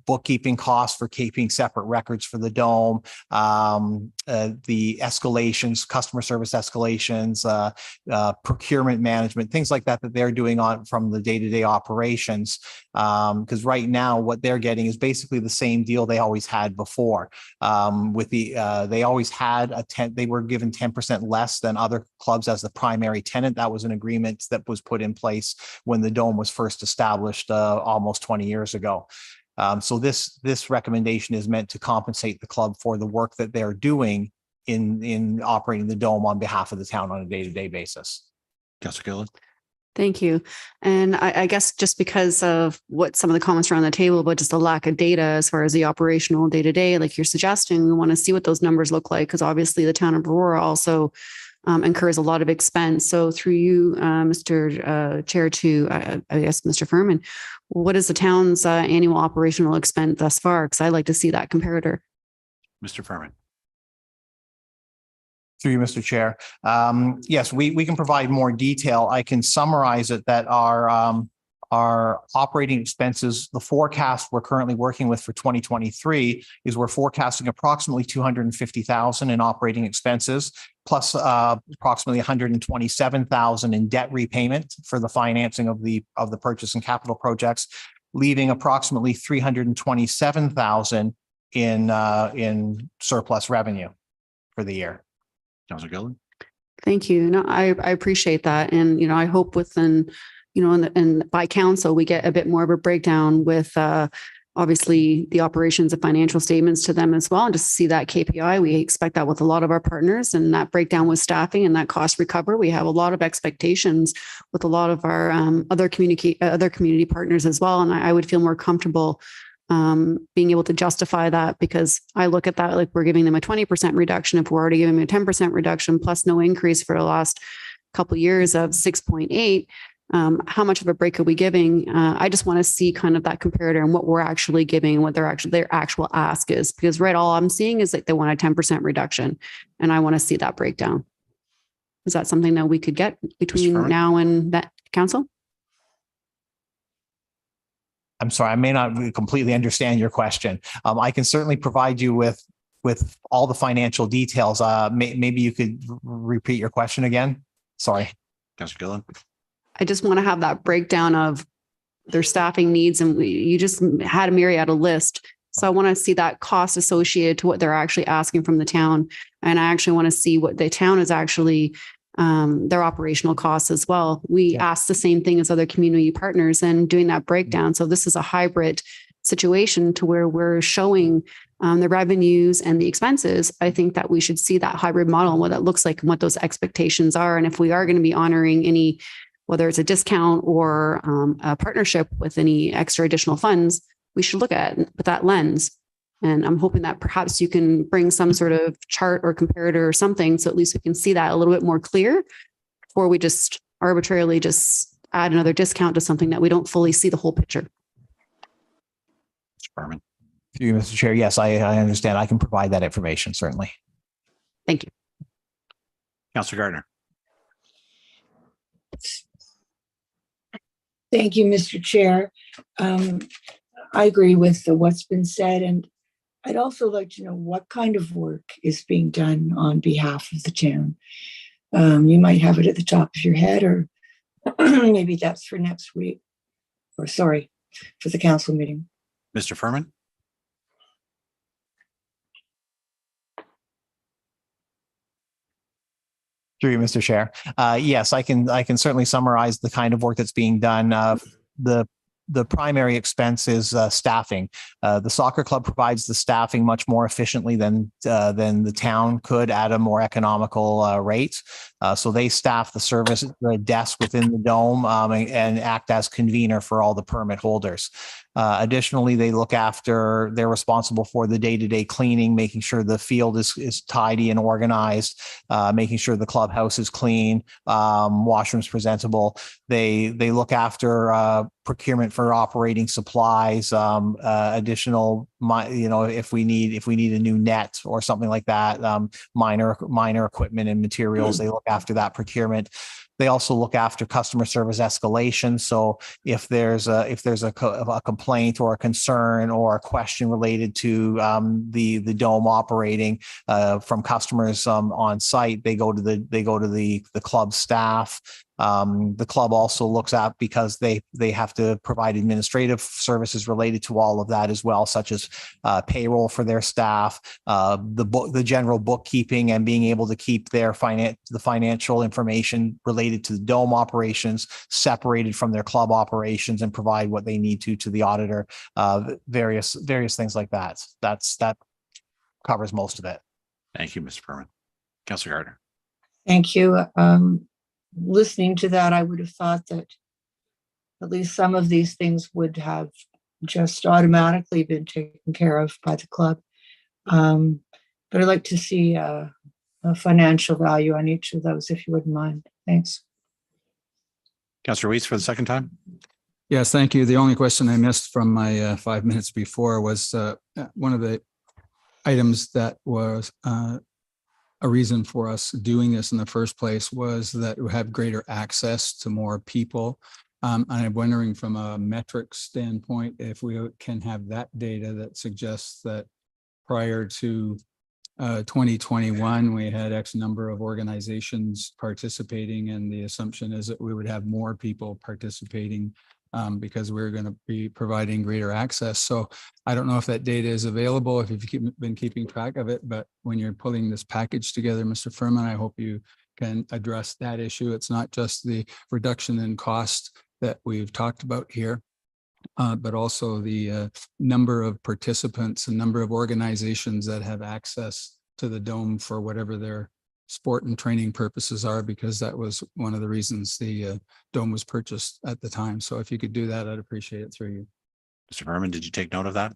bookkeeping costs for keeping separate records for the dome, the escalations, customer service escalations, procurement management, things like that they're doing on from the day-to-day operations. Because right now what they're getting is basically the same deal they always had before. They always had they were given 10% less than other clubs as the primary tenant. That was an agreement that was put in place when the dome was first established almost 20 years ago. So this recommendation is meant to compensate the club for the work that they're doing in operating the dome on behalf of the town on a day-to-day basis. Councillor Gilliland. Thank you. And I guess just because of what some of the comments are on the table, but just the lack of data as far as the operational day-to-day, like you're suggesting, we want to see what those numbers look like, because obviously the town of Aurora also incurs a lot of expense. So through you, Mr. Chair, to I guess Mr. Furman, what is the town's annual operational expense thus far? Because I'd like to see that comparator. Mr. Furman. Through you, Mr. Chair. Yes, we can provide more detail. I can summarize it that our operating expenses, the forecast we're currently working with for 2023 is we're forecasting approximately $250,000 in operating expenses, plus approximately $127,000 in debt repayment for the financing of the purchase and capital projects, leaving approximately $327,000 in surplus revenue for the year. Councillor Gilliland. Thank you. No, I appreciate that. And, I hope within, and by council, we get a bit more of a breakdown with obviously the operations of financial statements to them as well. And just to see that KPI, we expect that with a lot of our partners, and that breakdown with staffing and that cost recovery. We have a lot of expectations with a lot of our other community partners as well. And I would feel more comfortable being able to justify that, because I look at that like we're giving them a 20% reduction if we're already giving them a 10% reduction plus no increase for the last couple of years of 6.8. How much of a break are we giving? I just want to see kind of that comparator and what we're actually giving and what their actual ask is, because all I'm seeing is that they want a 10% reduction, and I want to see that breakdown. Is that something that we could get between now and that council? I'm sorry, I may not completely understand your question. I can certainly provide you with with all the financial details. Maybe you could repeat your question again. Sorry. Councillor Gillen. I just want to have that breakdown of their staffing needs, and you just had a myriad of list. So I want to see that cost associated to what they're actually asking from the town. And I actually want to see what the town is actually, their operational costs as well. We ask the same thing as other community partners and doing that breakdown. So this is a hybrid situation to where we're showing the revenues and the expenses. I think that we should see that hybrid model and what that looks like and what those expectations are. And if we are going to be honoring any, whether it's a discount or a partnership with any extra additional funds, we should look at it with that lens. And I'm hoping that perhaps you can bring some sort of chart or comparator or something, so at least we can see that a little bit more clear before we just arbitrarily just add another discount to something that we don't fully see the whole picture. Mr. Berman. Through you, Mr. Chair. Yes, I understand. I can provide that information, certainly. Thank you. Councillor Gardner. Thank you, Mr. Chair. I agree with what's been said, and I'd also like to know what kind of work is being done on behalf of the town. You might have it at the top of your head, or maybe that's for next week, or sorry, for the council meeting. Mr. Furman. Through you, Mr. Chair. Yes, I can certainly summarize the kind of work that's being done. The primary expense is staffing. The soccer club provides the staffing much more efficiently than the town could at a more economical rate. So they staff the service desk within the dome and act as convener for all the permit holders. Additionally, they're responsible for the day-to-day cleaning, making sure the field is tidy and organized, making sure the clubhouse is clean, washrooms presentable. They look after procurement for operating supplies, additional, if we need a new net or something like that, minor equipment and materials, they look after that procurement. They also look after customer service escalation. So if there's a complaint or a concern or a question related to the dome operating from customers on site, they go to the club staff. The club also looks at, because they have to provide administrative services related to all of that as well, such as payroll for their staff, the general bookkeeping, and being able to keep the financial information related to the dome operations separated from their club operations and provide what they need to the auditor, various things like that. That covers most of it. Thank you, Mr. Furman. Councillor Gardner. Thank you. Listening to that, I would have thought that at least some of these things would have just automatically been taken care of by the club. But I'd like to see a financial value on each of those, if you wouldn't mind. Thanks. Councillor Weiss for the second time. Yes, thank you. The only question I missed from my 5 minutes before was one of the items that was a reason for us doing this in the first place was that we have greater access to more people. And I'm wondering, from a metric standpoint, if we can have that data that suggests that prior to 2021, we had X number of organizations participating, and the assumption is that we would have more people participating because we're going to be providing greater access. So I don't know if that data is available, if you've been keeping track of it, but when you're pulling this package together, Mr. Furman, I hope you can address that issue. It's not just the reduction in cost that we've talked about here, but also the number of participants and number of organizations that have access to the dome for whatever their sport and training purposes are, because that was one of the reasons the dome was purchased at the time. So if you could do that, I'd appreciate it through you. Mr. Furman, did you take note of that?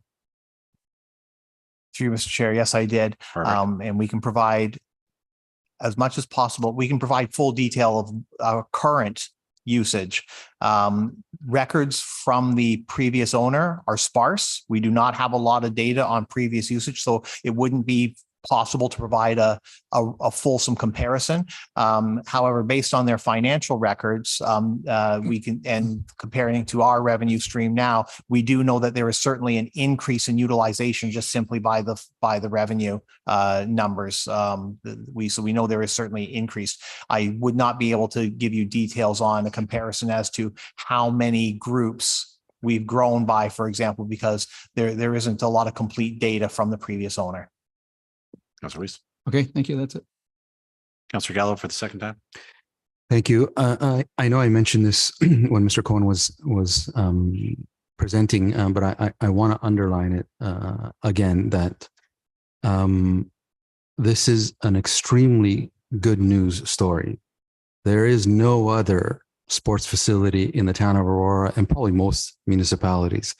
Through you, Mr. Chair. Yes, I did. And we can provide as much as possible. We can provide full detail of our current usage. Records from the previous owner are sparse. We do not have a lot of data on previous usage, so it wouldn't be possible to provide a fulsome comparison. However, based on their financial records, we can, and comparing to our revenue stream now, we do know that there is certainly an increase in utilization just simply by the revenue numbers. So we know there is certainly increased. I would not be able to give you details on a comparison as to how many groups we've grown by, for example, because there isn't a lot of complete data from the previous owner. Councilor Weiss. Okay, thank you. That's it. Councilor Gallo for the second time. Thank you. I know I mentioned this when Mr. Cohen was presenting, but I want to underline it again that this is an extremely good news story. There is no other sports facility in the town of Aurora and probably most municipalities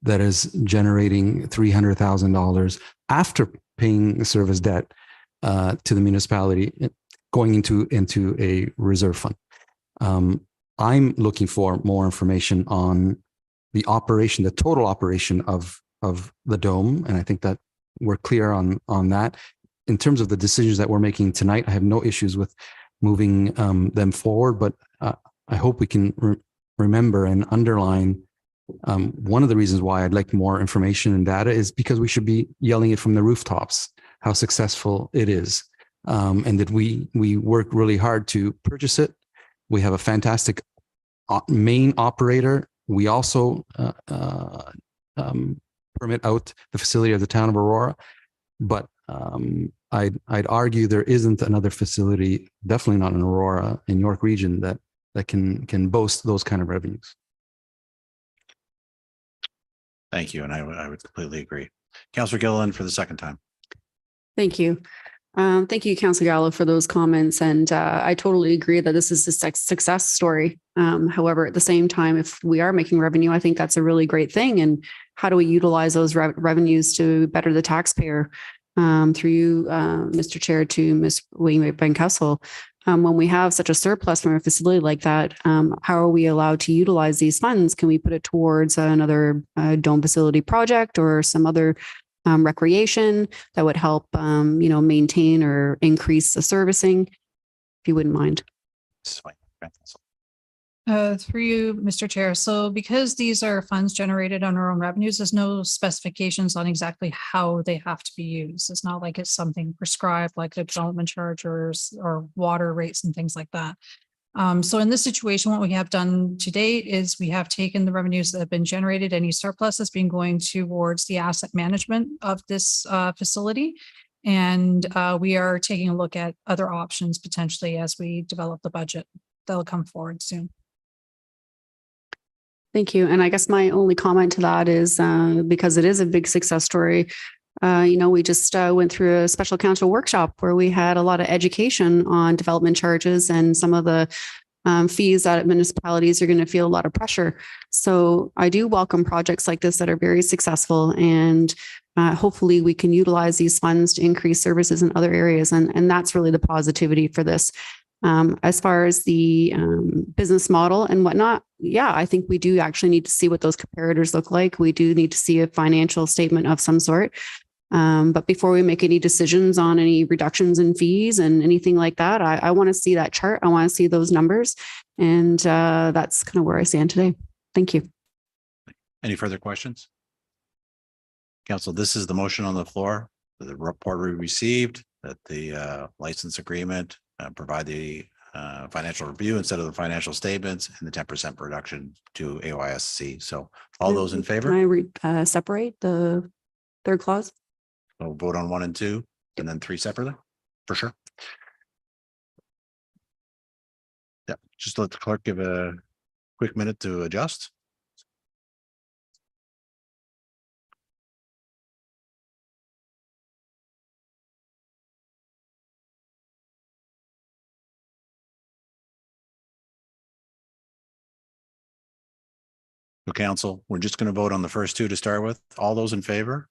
that is generating $300,000 after paying service debt to the municipality going into a reserve fund. I'm looking for more information on the operation, the total operation of the dome. And I think that we're clear on that. In terms of the decisions that we're making tonight, I have no issues with moving them forward, but I hope we can remember and underline one of the reasons why I'd like more information and data is because we should be yelling it from the rooftops, how successful it is. And that we work really hard to purchase it. We have a fantastic main operator. We also permit out the facility of the town of Aurora, but I'd argue there isn't another facility, definitely not in Aurora, in York region, that can boast those kind of revenues. Thank you. And I would completely agree. Councilor Gilliland for the second time. Thank you. Thank you, Councilor Gallo, for those comments. And I totally agree that this is a success story. However, at the same time, if we are making revenue, I think that's a really great thing. And how do we utilize those revenues to better the taxpayer? Through you, Mr. Chair, to Ms. Wainwright Bencastle. When we have such a surplus from a facility like that, how are we allowed to utilize these funds? Can we put it towards another dome facility project or some other recreation that would help, maintain or increase the servicing? If you wouldn't mind. Through you, Mr. Chair. So because these are funds generated on our own revenues, there's no specifications on exactly how they have to be used. It's not like it's something prescribed like the development charges or water rates and things like that. So in this situation, what we have done to date is we have taken the revenues that have been generated, any surplus has been going towards the asset management of this facility. And we are taking a look at other options potentially as we develop the budget. That'll come forward soon. Thank you. And I guess my only comment to that is because it is a big success story. We just went through a special council workshop where we had a lot of education on development charges and some of the fees that municipalities are going to feel a lot of pressure. So I do welcome projects like this that are very successful, and hopefully we can utilize these funds to increase services in other areas. And that's really the positivity for this. As far as the business model and whatnot, yeah, I think we do actually need to see what those comparators look like. We do need to see a financial statement of some sort. But before we make any decisions on any reductions in fees and anything like that, I want to see that chart. I want to see those numbers. And that's kind of where I stand today. Thank you. Any further questions? Council, this is the motion on the floor. The report we received that the license agreement provide the financial review instead of the financial statements and the 10% reduction to AYSC. So all those in favor? Can I separate the third clause? We'll vote on 1 and 2 and then 3 separately for sure. Yeah, just let the clerk give a quick minute to adjust. So council, we're just going to vote on the first 2 to start with. All those in favor?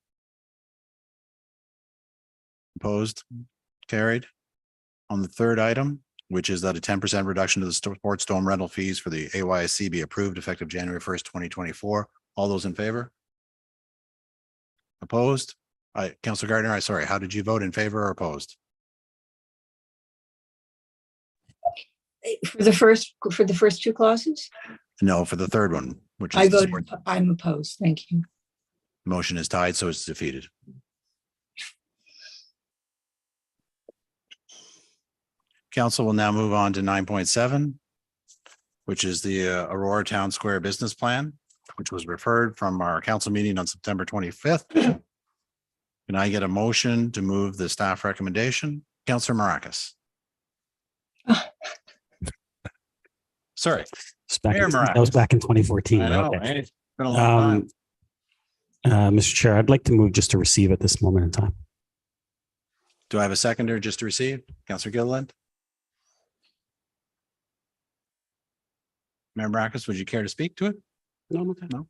Opposed? Carried. On the third item, which is that a 10% reduction to the sports dome rental fees for the AYSC be approved effective January 1st, 2024. All those in favor? Opposed? Councillor Gardner, sorry, how did you vote, in favor or opposed? For the first two clauses, No, for the third one, which I is the voted, sport. I'm opposed. Thank you. Motion is tied, so it's defeated. Council will now move on to 9.7, which is the Aurora Town Square Business Plan, which was referred from our council meeting on September 25th. Can I get a motion to move the staff recommendation? Councillor Maracas. Sorry. Mayor That was back in 2014. I know, Okay. eh? It's been a long time. Mr. Chair, I'd like to move just to receive at this moment in time. Do I have a seconder just to receive? Councillor Gilliland? Mayor Maracas, would you care to speak to it? No, okay. No.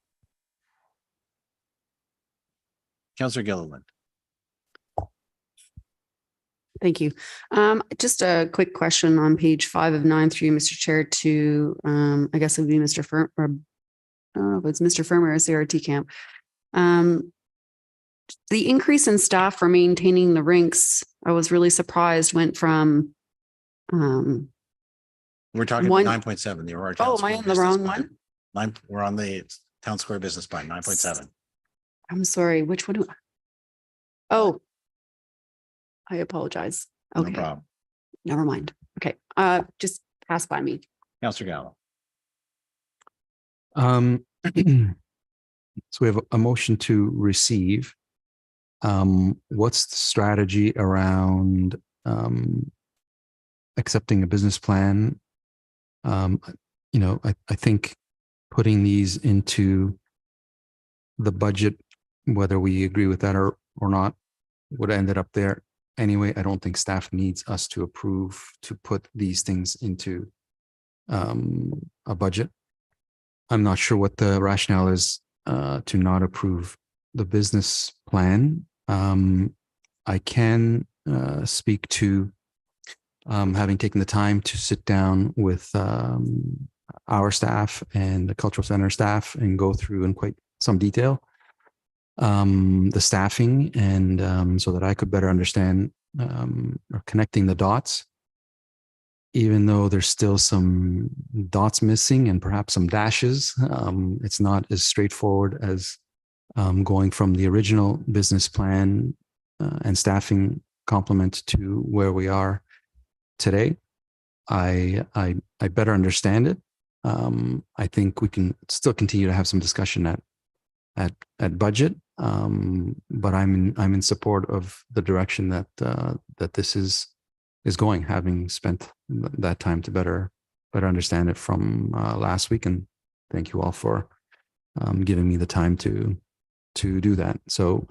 Councillor Gilliland. Thank you. Just a quick question on page 5 of 9 through you, Mr. Chair, to I guess it would be Mr. Firm, or I don't know if it's Mr. Firmer or CRT camp. The increase in staff for maintaining the rinks, I was really surprised, went from We're talking One- about 9.7, the Aurora. Oh, Town am I Square on the Business wrong Plan. one? We're on the Town Square Business Plan, 9.7. I'm sorry, which one? Oh, I apologize. No Okay, problem. never mind. Okay, just pass by me. Councillor Gallo. So we have a motion to receive. What's the strategy around accepting a business plan? I think putting these into the budget, whether we agree with that or not, would have ended up there anyway. I don't think staff needs us to approve to put these things into a budget. I'm not sure what the rationale is to not approve the business plan. I can speak to having taken the time to sit down with our staff and the cultural center staff and go through in quite some detail the staffing, and so that I could better understand or connecting the dots, even though there's still some dots missing and perhaps some dashes. It's not as straightforward as going from the original business plan and staffing complement to where we are today. I better understand it. I think we can still continue to have some discussion at budget, but I'm in support of the direction that this is going, having spent that time to better understand it from last week. And thank you all for giving me the time to do that. So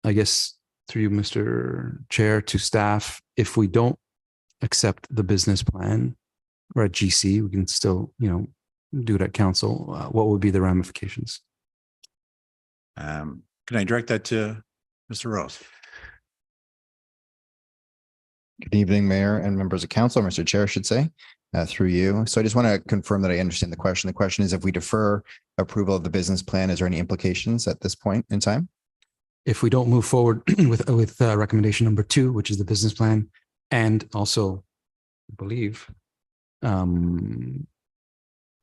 I guess through you, Mr. Chair, to staff, if we don't accept the business plan or at GC, we can still, do it at council. What would be the ramifications? Can I direct that to Mr. Rose? Good evening, Mayor and members of council, Mr. Chair, I should say, through you. So I just want to confirm that I understand the question. The question is, if we defer approval of the business plan, is there any implications at this point in time? If we don't move forward with recommendation number 2, which is the business plan, and also I believe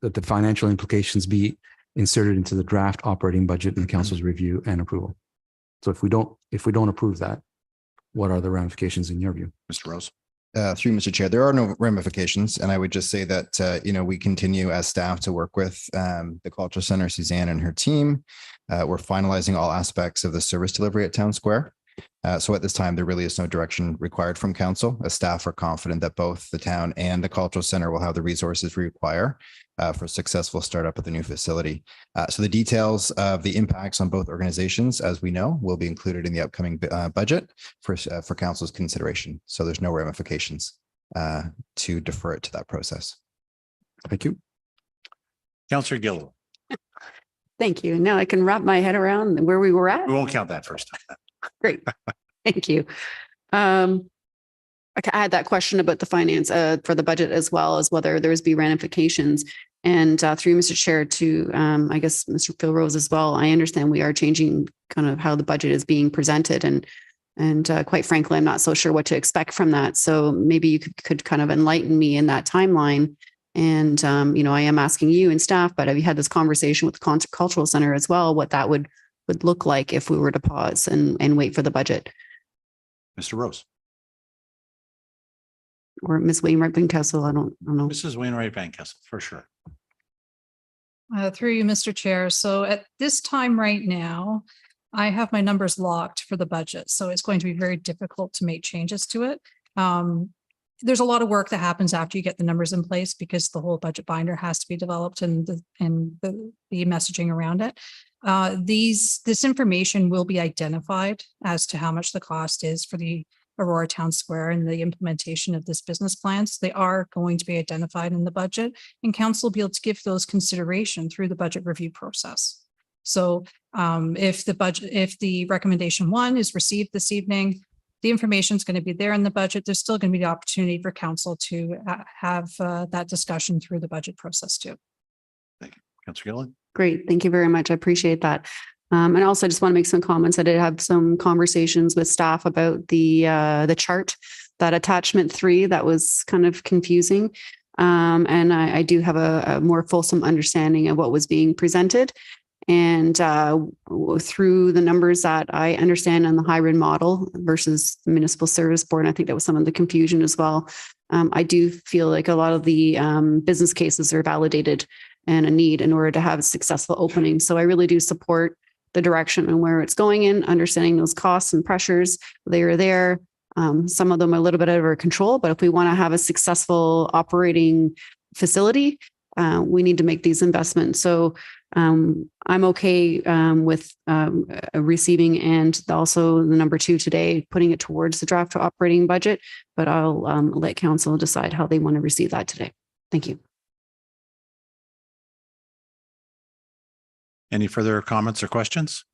that the financial implications be inserted into the draft operating budget and the council's review and approval. So if we don't approve that, what are the ramifications in your view? Mr. Rose? Through Mr. Chair, there are no ramifications. And I would just say that, we continue as staff to work with the Cultural Center, Suzanne and her team. We're finalizing all aspects of the service delivery at Town Square. So at this time, there really is no direction required from council. As staff are confident that both the town and the Cultural Center will have the resources we require for successful startup of the new facility. So the details of the impacts on both organizations, as we know, will be included in the upcoming budget for council's consideration. So there's no ramifications to defer it to that process. Thank you. Councillor Gilliland. Thank you. Now I can wrap my head around where we were at. We won't count that first time. Great. Thank you. I had that question about the finance for the budget, as well as whether there's be ramifications. And through you, Mr. Chair, to I guess Mr. Phil Rose as well. I understand we are changing kind of how the budget is being presented, and quite frankly, I'm not so sure what to expect from that. So maybe you could kind of enlighten me in that timeline. And I am asking you and staff, but have you had this conversation with the Cultural Center as well? What that would look like if we were to pause and wait for the budget? Mr. Rose. Or Ms. Wainwright Castle, I don't know. Mrs. Wainwright Van Kessel, for sure. Through you, Mr. Chair. So at this time right now, I have my numbers locked for the budget. So it's going to be very difficult to make changes to it. There's a lot of work that happens after you get the numbers in place because the whole budget binder has to be developed and the messaging around it. This information will be identified as to how much the cost is for the Aurora Town Square and the implementation of this business plan. So they are going to be identified in the budget, and council will be able to give those consideration through the budget review process. So if the recommendation 1 is received this evening, the information is going to be there in the budget. There's still going to be the opportunity for council to have that discussion through the budget process too. Thank you. Councilor Gillen. Great. Thank you very much. I appreciate that. And also I just want to make some comments. I did have some conversations with staff about the chart, that attachment 3 that was kind of confusing. And I do have a more fulsome understanding of what was being presented. And through the numbers that I understand on the hybrid model versus the municipal service board, and I think that was some of the confusion as well. I do feel like a lot of the business cases are validated and a need in order to have a successful opening. So I really do support the direction and where it's going in, understanding those costs and pressures. They are there. Some of them are a little bit out of our control, but if we want to have a successful operating facility, we need to make these investments. So I'm okay with receiving and also the number 2 today, putting it towards the draft operating budget, but I'll let council decide how they want to receive that today. Thank you. Any further comments or questions?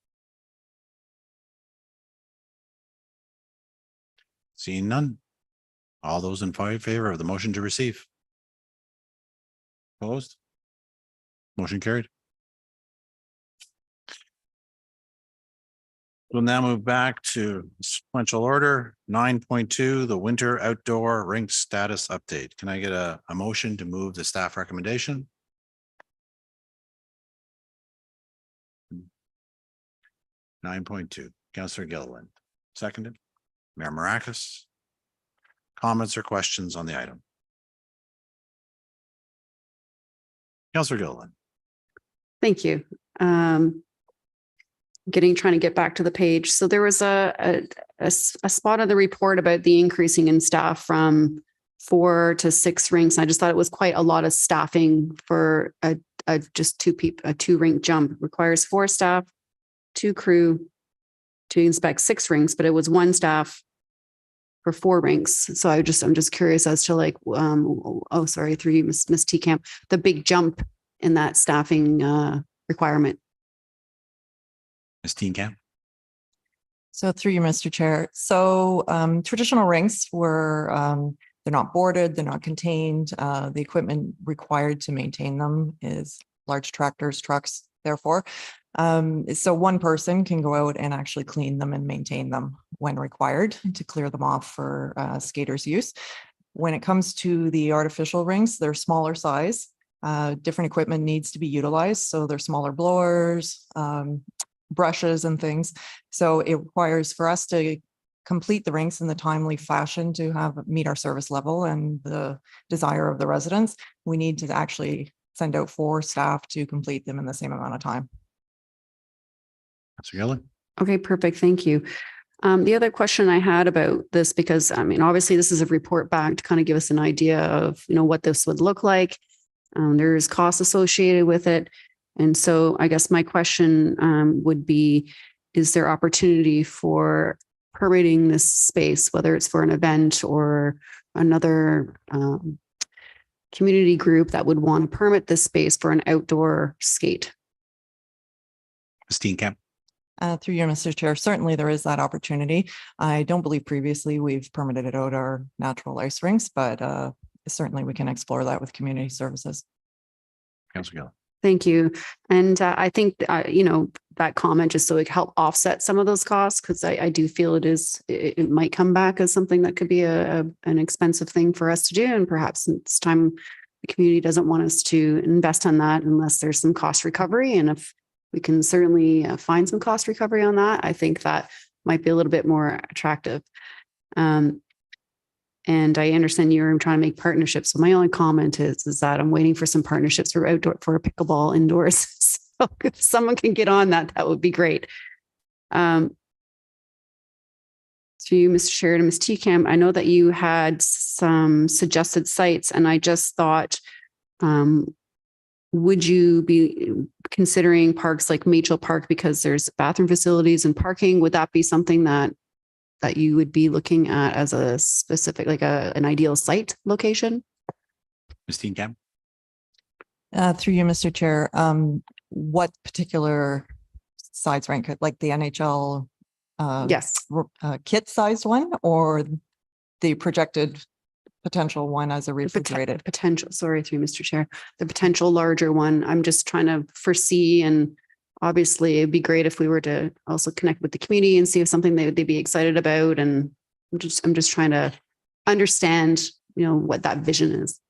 Seeing none. All those in favor of the motion to receive? Opposed? Motion carried. We'll now move back to sequential order 9.2, the winter outdoor rink status update. Can I get a motion to move the staff recommendation? 9.2, Councillor Gilliland, seconded. Mayor Maracus. Comments or questions on the item? Councillor Gilliland. Thank you. Trying to get back to the page. So there was a spot on the report about the increasing in staff from 4 to 6 rinks. I just thought it was quite a lot of staffing for a 2 rink jump. It requires 4 staff, 2 crew to inspect 6 rinks, but it was 1 staff for 4 rinks. So I'm just curious as to like, sorry, through you, Ms. T Camp, the big jump in that staffing requirement. Ms. Teenkamp. So through you, Mr. Chair. So traditional rinks were, they're not boarded, they're not contained. The equipment required to maintain them is large tractors, trucks, therefore. So one person can go out and actually clean them and maintain them when required to clear them off for skaters' use. When it comes to the artificial rinks, they're smaller size. Different equipment needs to be utilized. So they're smaller blowers, brushes and things. So it requires for us to complete the rinks in the timely fashion to meet our service level and the desire of the residents. We need to actually send out 4 staff to complete them in the same amount of time. Councillor Gilliland. Okay, perfect. Thank you. The other question I had about this, because I mean, obviously this is a report back to kind of give us an idea of, what this would look like. There's costs associated with it. And so I guess my question would be, is there opportunity for permitting this space, whether it's for an event or another community group that would want to permit this space for an outdoor skate? Ms. Teenkamp. Through you, Mr. Chair, certainly there is that opportunity. I don't believe previously we've permitted it out our natural ice rinks, but certainly we can explore that with community services. Councilor Gill. Thank you. And I think, that comment just so it help offset some of those costs, because I do feel it might come back as something that could be an expensive thing for us to do. And perhaps it's time the community doesn't want us to invest on that unless there's some cost recovery. And if we can certainly find some cost recovery on that, I think that might be a little bit more attractive. And I understand you're trying to make partnerships. So my only comment is that I'm waiting for some partnerships for pickleball indoors. So if someone can get on that, that would be great. To you, Mr. Chair, and Ms. Teekamp, I know that you had some suggested sites, and I just thought, would you be considering parks like Machel Park because there's bathroom facilities and parking? Would that be something that you would be looking at as a specific, like an ideal site location? Ms. Steenkamp. Through you, Mr. Chair, what particular size rank, like the NHL Yes. Kit sized one, or the projected potential one as a refrigerated? Potential, sorry, through Mr. Chair, the potential larger one. I'm just trying to foresee, and obviously it'd be great if we were to also connect with the community and see if something they'd be excited about. And I'm just trying to understand, what that vision is.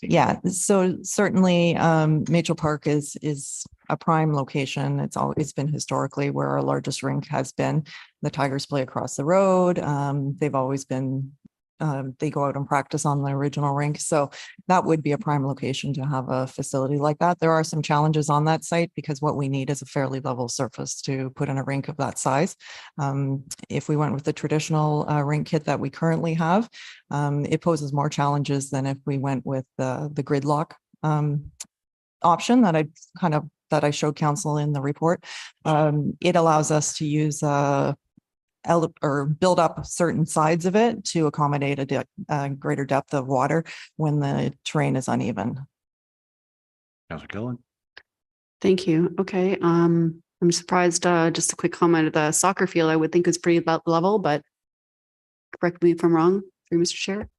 Yeah, so certainly Machel Park is a prime location. It's always been historically where our largest rink has been. The Tigers play across the road. They've always been, they go out and practice on the original rink. So that would be a prime location to have a facility like that. There are some challenges on that site because what we need is a fairly level surface to put in a rink of that size. If we went with the traditional rink kit that we currently have, it poses more challenges than if we went with the gridlock option that I showed council in the report. It allows us to use or build up certain sides of it to accommodate a greater depth of water when the terrain is uneven. Councilor Gillen. Thank you. Okay. I'm surprised. Just a quick comment of the soccer field. I would think is pretty level, but correct me if I'm wrong. Through Mr. Chair.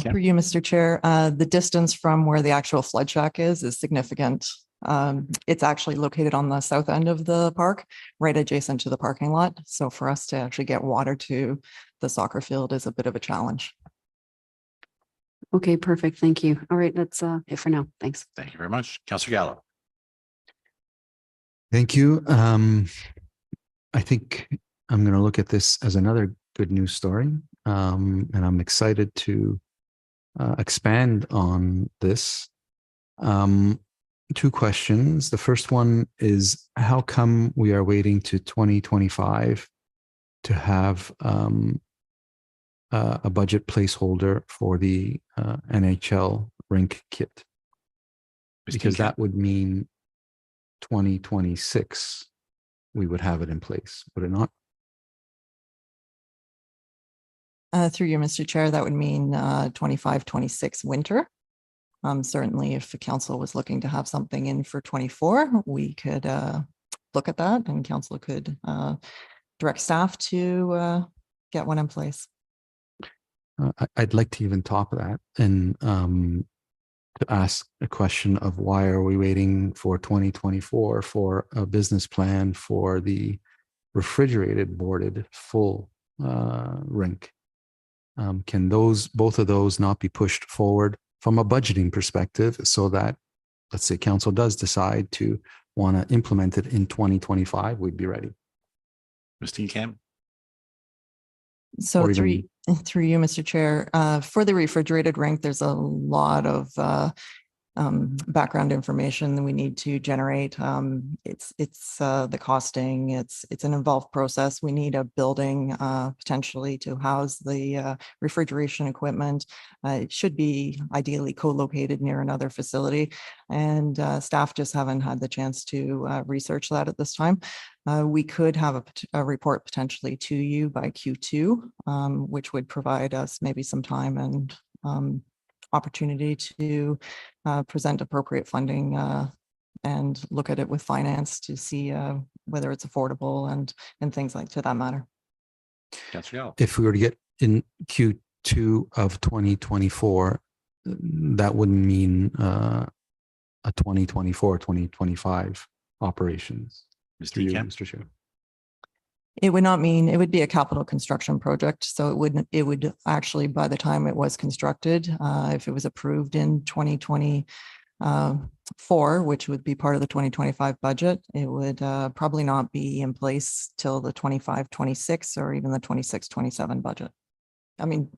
Through you, Mr. Chair, the distance from where the actual flood shack is significant. It's actually located on the south end of the park, right adjacent to the parking lot. So for us to actually get water to the soccer field is a bit of a challenge. Okay, perfect. Thank you. All right, that's it for now. Thanks. Thank you very much. Councilor Gallo. Thank you. I think I'm going to look at this as another good news story. And I'm excited to expand on this. Two questions. The first one is, how come we are waiting to 2025 to have a budget placeholder for the NHL rink kit? Because that would mean 2026 we would have it in place, would it not? Through you, Mr. Chair, that would mean 25-26 winter. Certainly, if the council was looking to have something in for 24, we could look at that, and council could direct staff to get one in place. I'd like to even top that and to ask a question of why are we waiting for 2024 for a business plan for the refrigerated boarded full rink? Can both of those not be pushed forward from a budgeting perspective so that, let's say, council does decide to want to implement it in 2025, we'd be ready? Ms. Steenkamp. So through you, Mr. Chair, for the refrigerated rink, there's a lot of background information that we need to generate. It's the costing. It's an involved process. We need a building potentially to house the refrigeration equipment. It should be ideally co-located near another facility, and staff just haven't had the chance to research that at this time. We could have a report potentially to you by Q2, which would provide us maybe some time and opportunity to present appropriate funding and look at it with finance to see whether it's affordable and things like to that matter. If we were to get in Q2 of 2024, that wouldn't mean a 2024, 2025 operations. Through you, Kemp. Mr. Chair. It would not mean, it would be a capital construction project. So it would actually, by the time it was constructed, if it was approved in 2024, which would be part of the 2025 budget, it would probably not be in place till the 25-26 or even the 26-27 budget. I mean,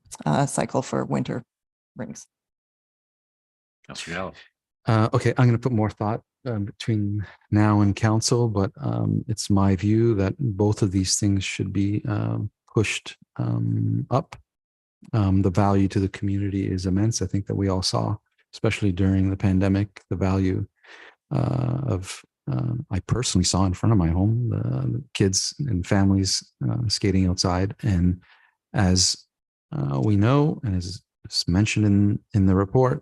cycle for winter rinks. Councillor Gallo. Okay, I'm going to put more thought between now and council, but it's my view that both of these things should be pushed up. The value to the community is immense. I think that we all saw, especially during the pandemic, the value I personally saw in front of my home, the kids and families skating outside. And as we know, and as mentioned in the report,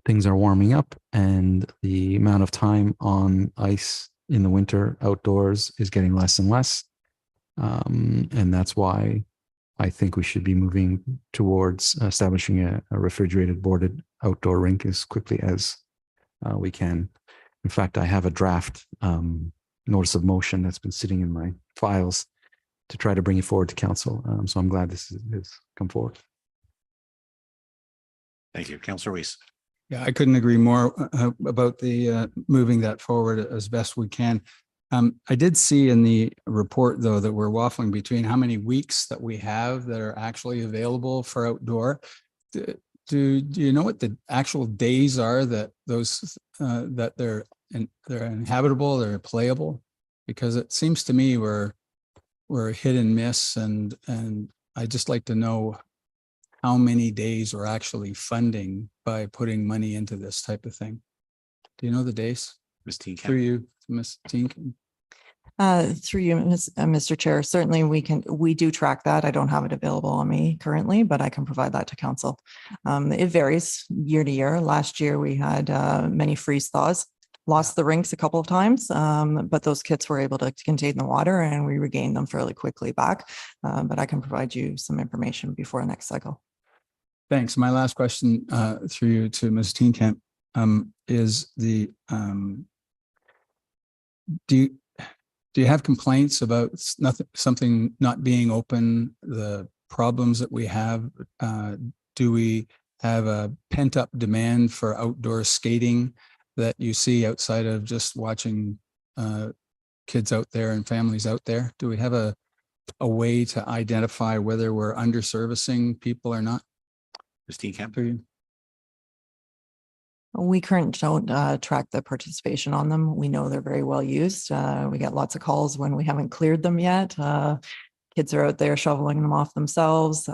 things are warming up and the amount of time on ice in the winter outdoors is getting less and less. And that's why I think we should be moving towards establishing a refrigerated boarded outdoor rink as quickly as we can. In fact, I have a draft notice of motion that's been sitting in my files to try to bring it forward to council. So I'm glad this has come forward. Thank you. Councillor Weiss. Yeah, I couldn't agree more about the moving that forward as best we can. I did see in the report, though, that we're waffling between how many weeks that we have that are actually available for outdoor. Do you know what the actual days are that those that they're inhabitable, they're playable? Because it seems to me we're hit and miss, and I just like to know how many days we're actually funding by putting money into this type of thing. Do you know the days? Ms. Teenkamp. Through you, Ms. Teenkamp. Through you, Mr. Chair, certainly we do track that. I don't have it available on me currently, but I can provide that to council. It varies year to year. Last year we had many freeze thaws, lost the rinks a couple of times, but those kits were able to contain the water and we regained them fairly quickly back. But I can provide you some information before the next cycle. Thanks. My last question through you to Ms. Teenkamp is the do you have complaints about something not being open, the problems that we have? Do we have a pent up demand for outdoor skating that you see outside of just watching kids out there and families out there? Do we have a way to identify whether we're under-servicing people or not? Ms. Teenkamp. We currently don't track the participation on them. We know they're very well used. We get lots of calls when we haven't cleared them yet. Kids are out there shoveling them off themselves.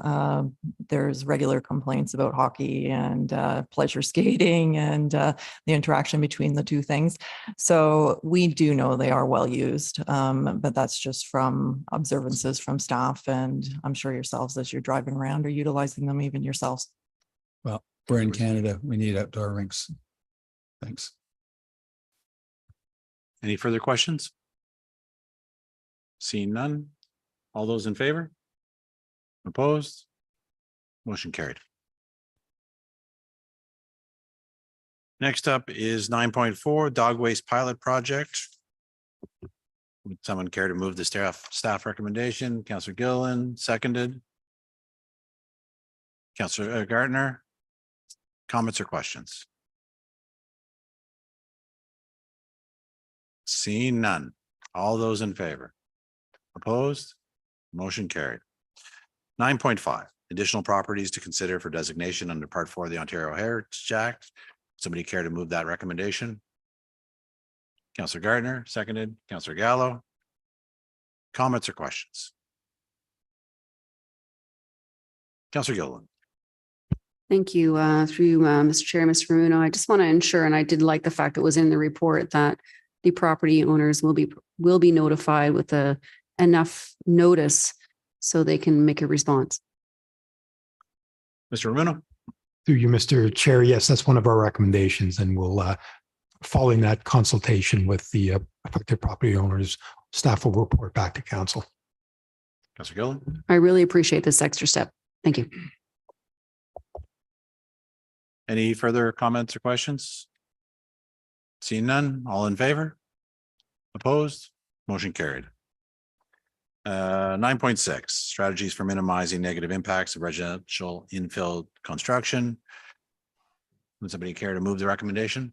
There's regular complaints about hockey and pleasure skating and the interaction between the two things. So we do know they are well used, but that's just from observances from staff. And I'm sure yourselves, as you're driving around, are utilizing them even yourselves. Well, we're in Canada. We need outdoor rinks. Thanks. Any further questions? Seeing none. All those in favor? Opposed? Motion carried. Next up is 9.4 dog waste pilot project. Would someone care to move the staff recommendation? Councillor Gillen, seconded. Councillor Gardner. Comments or questions? Seeing none. All those in favor? Opposed? Motion carried. 9.5, additional properties to consider for designation under Part 4 of the Ontario Heritage Act. Somebody care to move that recommendation? Councillor Gardner, seconded. Councillor Gallo. Comments or questions? Councillor Gillen. Thank you. Through you, Mr. Chair, Mr. Bruno. I just want to ensure, and I did like the fact that it was in the report, that the property owners will be notified with enough notice so they can make a response. Mr. Romano. Through you, Mr. Chair. Yes, that's one of our recommendations, and we'll, following that consultation with the affected property owners, staff will report back to council. Councillor Gillen. I really appreciate this extra step. Thank you. Any further comments or questions? Seeing none, all in favor? Opposed? Motion carried. 9.6, strategies for minimizing negative impacts of residential infill construction. Would somebody care to move the recommendation?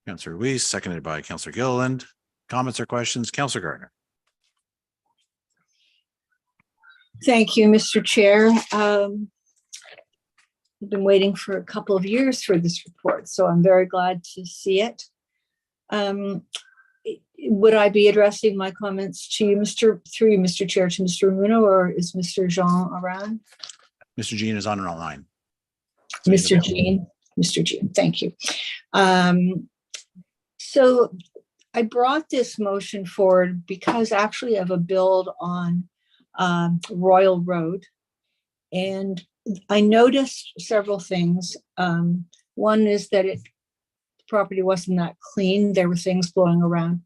Councillor Weiss, seconded by Councillor Gilliland. Comments or questions? Councillor Gardner. Thank you, Mr. Chair. I've been waiting for a couple of years for this report, so I'm very glad to see it. Would I be addressing my comments to you, through you, Mr. Chair, to Mr. Muno, or is Mr. Jean around? Mr. Jean is on and online. Mr. Jean, thank you. So I brought this motion forward because actually I have a build on Royal Road, and I noticed several things. One is that the property wasn't that clean. There were things blowing around.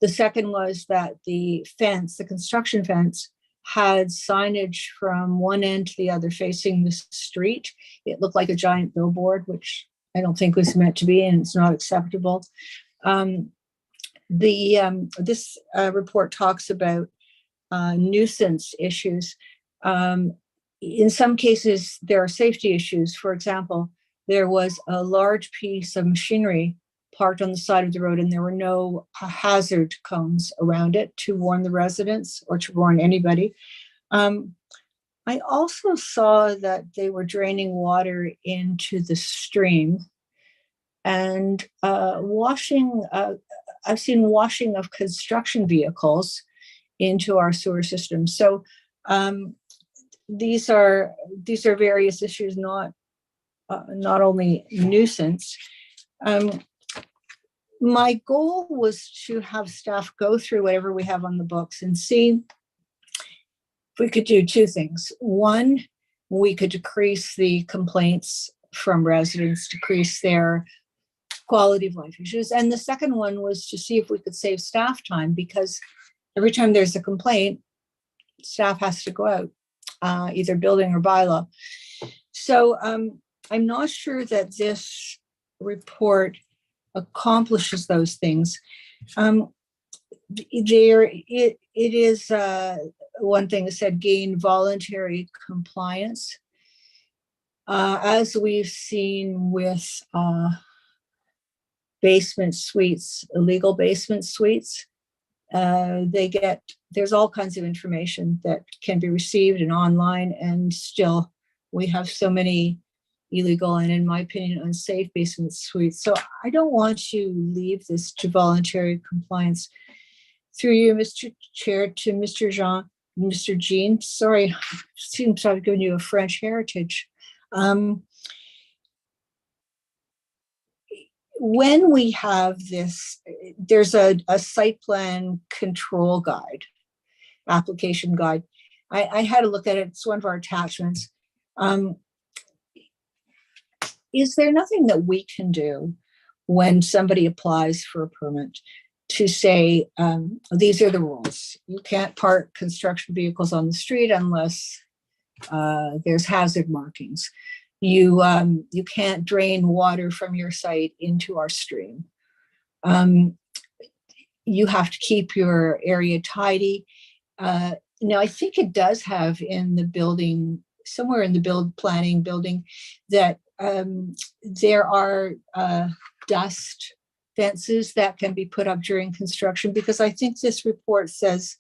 The second was that the fence, the construction fence, had signage from one end to the other facing the street. It looked like a giant billboard, which I don't think was meant to be, and it's not acceptable. This report talks about nuisance issues. In some cases, there are safety issues. For example, there was a large piece of machinery parked on the side of the road, and there were no hazard cones around it to warn the residents or to warn anybody. I also saw that they were draining water into the stream and washing. I've seen washing of construction vehicles into our sewer system. So these are various issues, not only nuisance. My goal was to have staff go through whatever we have on the books and see if we could do two things. One, we could decrease the complaints from residents, decrease their quality of life issues. And the second one was to see if we could save staff time, because every time there's a complaint, staff has to go out, either building or bylaw. So I'm not sure that this report accomplishes those things. It is one thing that said gain voluntary compliance. As we've seen with basement suites, illegal basement suites, there's all kinds of information that can be received and online, and still we have so many illegal and, in my opinion, unsafe basement suites. So I don't want to leave this to voluntary compliance. Through you, Mr. Chair, to Mr. Jean, sorry, seems I've given you a French heritage. When we have this, there's a site plan control guide, application guide. I had a look at it. It's one of our attachments. Is there nothing that we can do when somebody applies for a permit to say, these are the rules? You can't park construction vehicles on the street unless there's hazard markings. You can't drain water from your site into our stream. You have to keep your area tidy. Now, I think it does have in the building, somewhere in the planning building, that there are dust fences that can be put up during construction, because I think this report says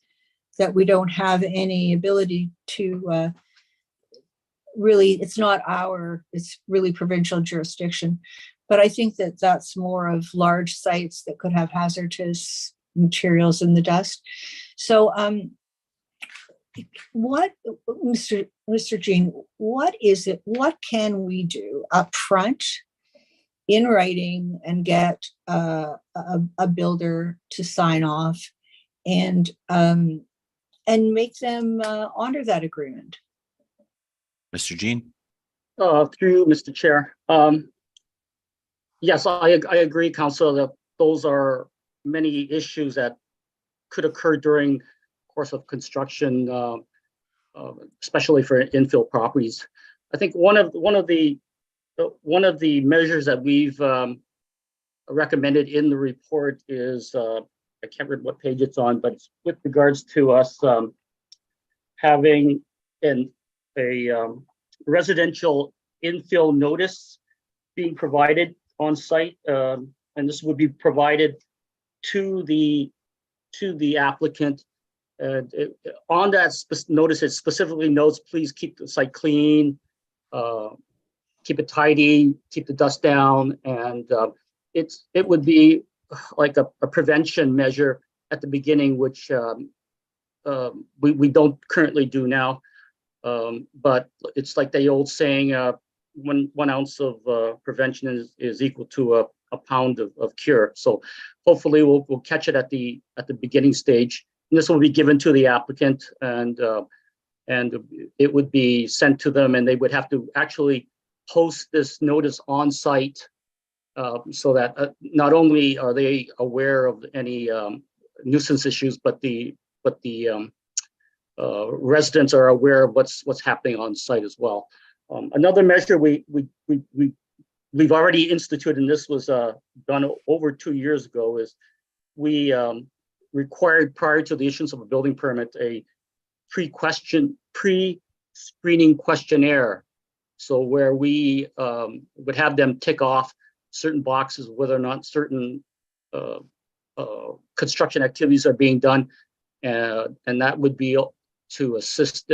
that we don't have any ability to really, it's really provincial jurisdiction. But I think that that's more of large sites that could have hazardous materials in the dust. So what, Mr. Jean, what is it? What can we do up front in writing and get a builder to sign off and make them honor that agreement? Mr. Jean? Through Mr. Chair. Yes, I agree, Council, that those are many issues that could occur during course of construction, especially for infill properties. I think one of the measures that we've recommended in the report is, I can't remember what page it's on, but it's with regards to us having a residential infill notice being provided on site, and this would be provided to the applicant. On that notice, it specifically notes, please keep the site clean, keep it tidy, keep the dust down, and it would be like a prevention measure at the beginning, which we don't currently do now. But it's like the old saying, 1 ounce of prevention is equal to a pound of cure. So hopefully we'll catch it at the beginning stage. And this will be given to the applicant, and it would be sent to them, and they would have to actually post this notice on site, so that not only are they aware of any nuisance issues, but the residents are aware of what's happening on site as well. Another measure we've already instituted, and this was done over 2 years ago, is we required, prior to the issuance of a building permit, a pre-screening questionnaire. So where we would have them tick off certain boxes, whether or not certain construction activities are being done, and that would be to assist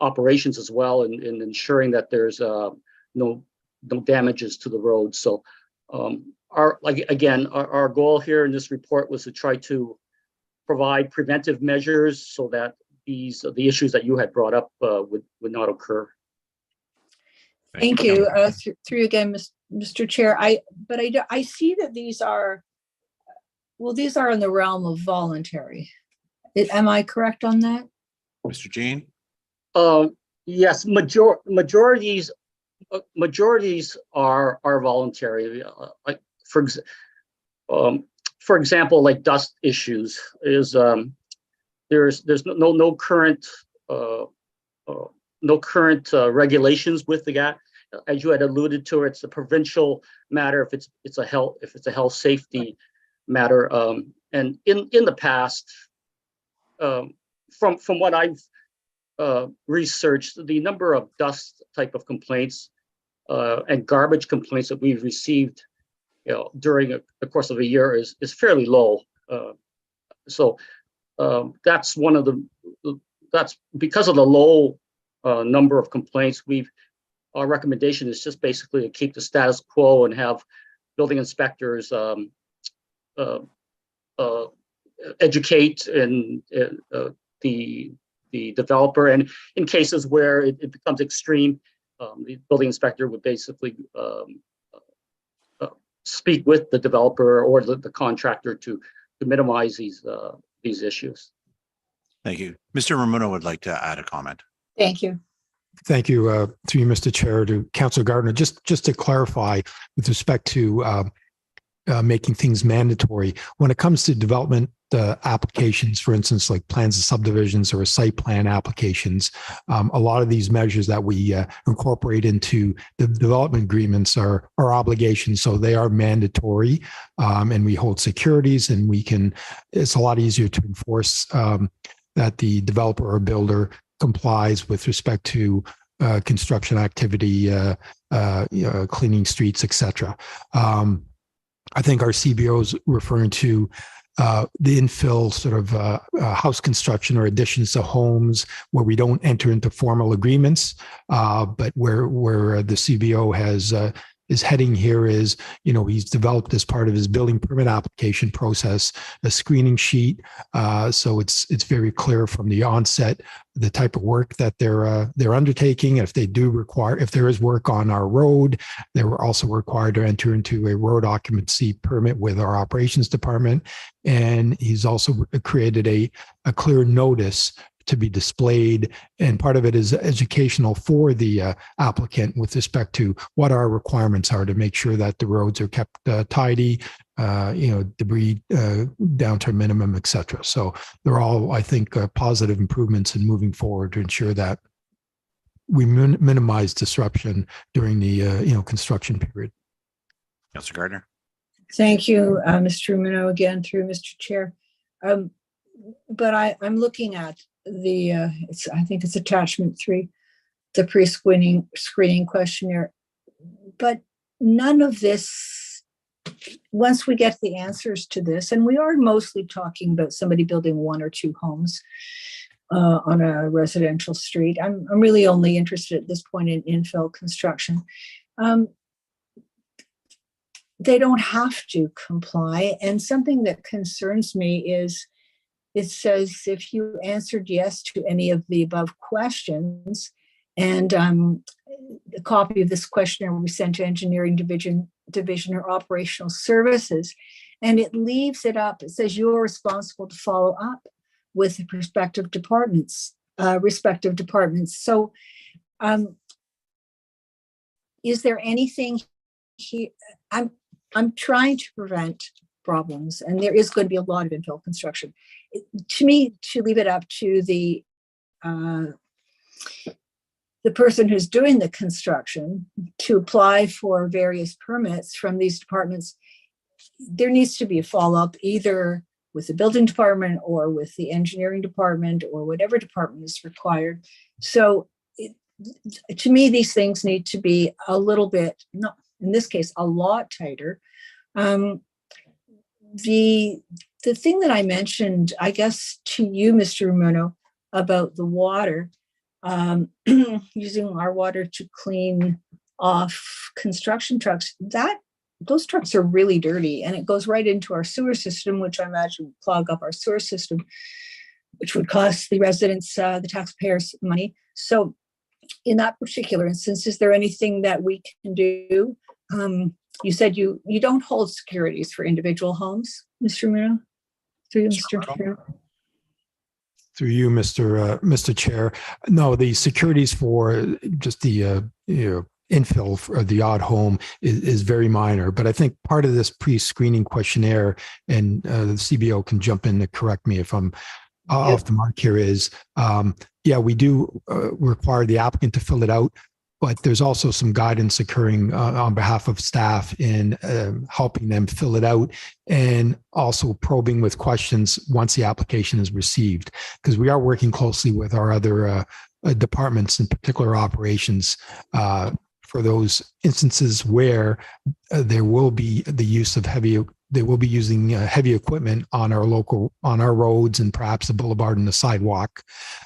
operations as well in ensuring that there's no damages to the road. So our goal here in this report was to try to provide preventive measures so that the issues that you had brought up would not occur. Thank you. Through you again, Mr. Chair. I see that these are in the realm of voluntary. Am I correct on that? Mr. Jean? Yes, majorities are voluntary. Like for example, like dust issues is there's no current regulations with the GAT. As you had alluded to, it's a provincial matter if it's a health safety matter. And in the past, from what I've researched, the number of dust type of complaints and garbage complaints that we've received, during the course of a year is fairly low. So that's that's because of the low number of complaints. Our recommendation is just basically to keep the status quo and have building inspectors educate and the developer, and in cases where it becomes extreme, the building inspector would basically speak with the developer or the contractor to minimize these issues. Thank you. Mr. Ramuno would like to add a comment. Thank you. Thank you, through you, Mr. Chair, to Councilor Gardner. Just to clarify with respect to making things mandatory, when it comes to development applications, for instance, like plans of subdivisions or site plan applications, a lot of these measures that we incorporate into the development agreements are obligations, so they are mandatory, and we hold securities, and it's a lot easier to enforce that the developer or builder complies with respect to construction activity, cleaning streets, etc. I think our CBO is referring to the infill sort of house construction or additions to homes where we don't enter into formal agreements, but where the CBO is heading here is, he's developed as part of his building permit application process a screening sheet, so it's very clear from the onset the type of work that they're undertaking. If there is work on our road, they were also required to enter into a road occupancy permit with our operations department, and he's also created a clear notice to be displayed, and part of it is educational for the applicant with respect to what our requirements are to make sure that the roads are kept tidy, debris down to a minimum, etc. So they're all, I think, positive improvements in moving forward to ensure that we minimize disruption during the construction period. Councilor Gardner. Thank you, Mr. Rumino, again through Mr. Chair. But I'm looking at the, I think it's attachment 3, the screening questionnaire. But none of this, once we get the answers to this, and we are mostly talking about somebody building 1 or 2 homes on a residential street. I'm really only interested at this point in infill construction. They don't have to comply. And something that concerns me is it says if you answered yes to any of the above questions, and a copy of this questionnaire will be sent to engineering division or operational services, and it leaves it up. It says you're responsible to follow up with the respective departments. So, is there anything here? I'm trying to prevent problems, and there is going to be a lot of infill construction. To me, to leave it up to the person who's doing the construction to apply for various permits from these departments, there needs to be a follow-up either with the building department or with the engineering department or whatever department is required. So to me, these things need to be a little bit, not in this case, a lot tighter. The thing that I mentioned, I guess, to you, Mr. Rumino, about the water, using our water to clean off construction trucks, those trucks are really dirty, and it goes right into our sewer system, which I imagine would clog up our sewer system, which would cost the residents, the taxpayers, money. So in that particular instance, is there anything that we can do? You said you don't hold securities for individual homes, Mr. Rumino? Through you, Mr. Chair. Through you, Mr. Chair. No, the securities for just the infill for the odd home is very minor. But I think part of this pre-screening questionnaire, and the CBO can jump in to correct me if I'm off the mark here, is we do require the applicant to fill it out. But there's also some guidance occurring on behalf of staff in helping them fill it out, and also probing with questions once the application is received, because we are working closely with our other departments, in particular operations, for those instances where there will be the use of they will be using heavy equipment on our roads and perhaps the boulevard and the sidewalk.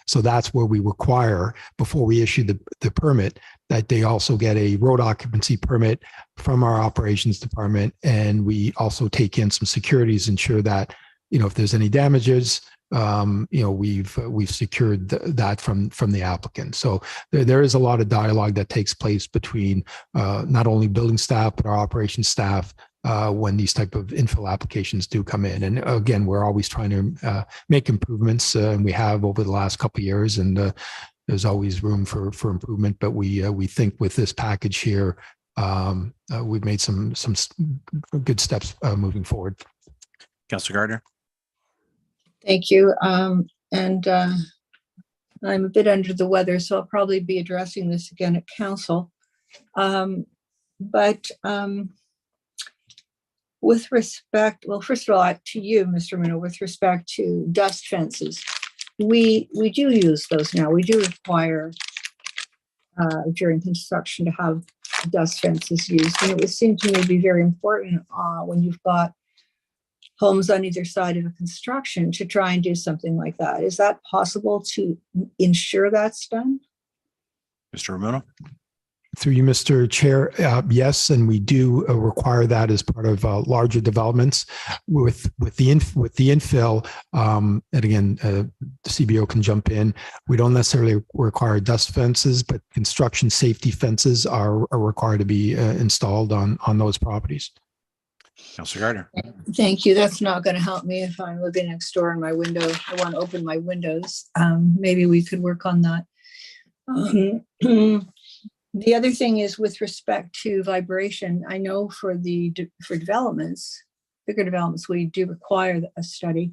So that's where we require, before we issue the permit, that they also get a road occupancy permit from our operations department. And we also take in some securities, ensure that, if there's any damages, we've secured that from the applicant. So there is a lot of dialogue that takes place between not only building staff, but our operations staff when these type of infill applications do come in. And again, we're always trying to make improvements, and we have over the last couple of years, and there's always room for improvement. But we think with this package here, we've made some good steps moving forward. Councilor Gardner. Thank you. I'm a bit under the weather, so I'll probably be addressing this again at council. With respect, well, first of all, to you, Mr. Rumino, with respect to dust fences, we do use those now. We do require during construction to have dust fences used, and it would seem to me be very important when you've got homes on either side of a construction to try and do something like that. Is that possible to ensure that's done? Mr. Rumino. Through you, Mr. Chair, yes, and we do require that as part of larger developments. With the infill, and again, the CBO can jump in. We don't necessarily require dust fences, but construction safety fences are required to be installed on those properties. Councilor Gardner. Thank you. That's not going to help me if I'm living next door in my window. I want to open my windows. Maybe we could work on that. The other thing is with respect to vibration. I know for developments, bigger developments, we do require a study.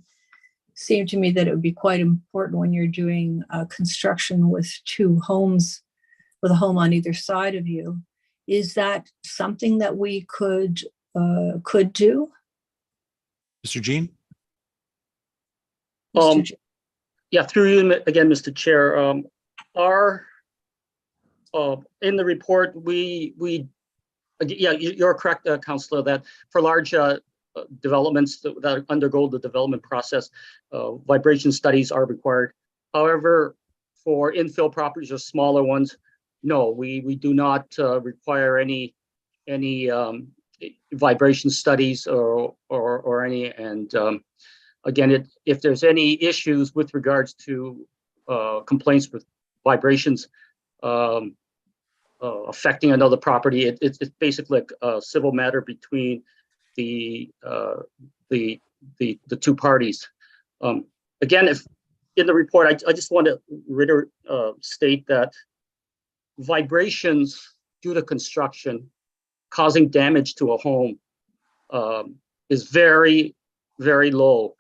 Seemed to me that it would be quite important when you're doing construction with 2 homes, with a home on either side of you. Is that something that we could could do? Mr. Jean? Mr. J- Yeah, through you again, Mr. Chair. Our in the report, you're correct, Councillor, that for large developments that undergo the development process, vibration studies are required. However, for infill properties or smaller ones, no, we do not require any vibration studies or any. And again, if there's any issues with regards to complaints with vibrations affecting another property, it's basically a civil matter between the two parties. Again, if in the report, I just want to state that vibrations due to construction causing damage to a home is very, very low.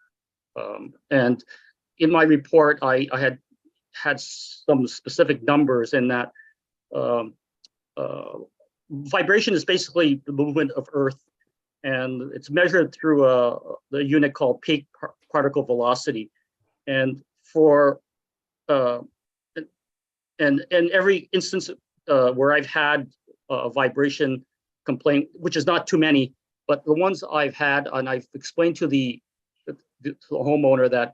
And in my report, I had some specific numbers in that vibration is basically the movement of Earth, and it's measured through the unit called peak particle velocity. And for and every instance where I've had a vibration complaint, which is not too many, but the ones I've had, and I've explained to the homeowner that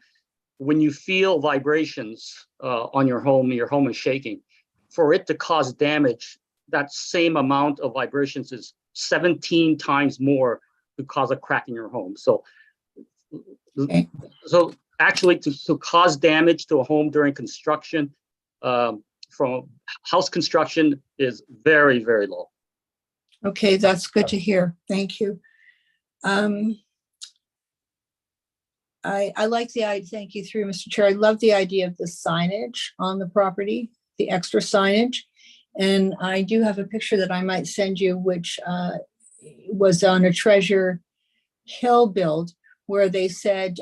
when you feel vibrations on your home is shaking, for it to cause damage, that same amount of vibrations is 17 times more to cause a crack in your home. So, Okay. So actually to cause damage to a home during construction, from house construction is very, very low. Okay, that's good to hear. Thank you. I like the idea. Thank you, through Mr. Chair. I love the idea of the signage on the property, the extra signage. And I do have a picture that I might send you, which was on a Treasure Hill build, where they said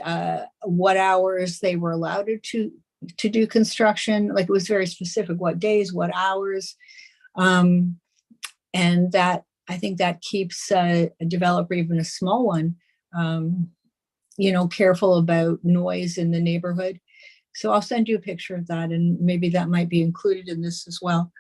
what hours they were allowed to do construction. Like, it was very specific, what days, what hours. And that, I think that keeps a developer, even a small one, careful about noise in the neighborhood. So I'll send you a picture of that, and maybe that might be included in this as well.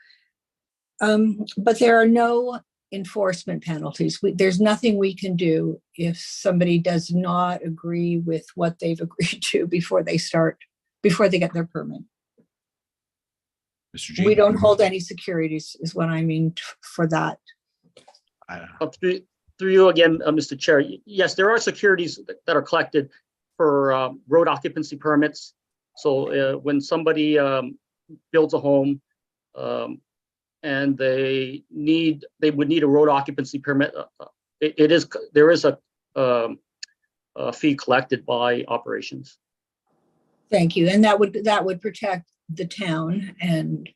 But there are no enforcement penalties. There's nothing we can do if somebody does not agree with what they've agreed to before they get their permit. Mr. Jean? We don't hold any securities, is what I mean for that. Through you again, Mr. Chair. Yes, there are securities that are collected for road occupancy permits. So when somebody builds a home and they would need a road occupancy permit, there is a fee collected by operations. Thank you. And that would protect the town and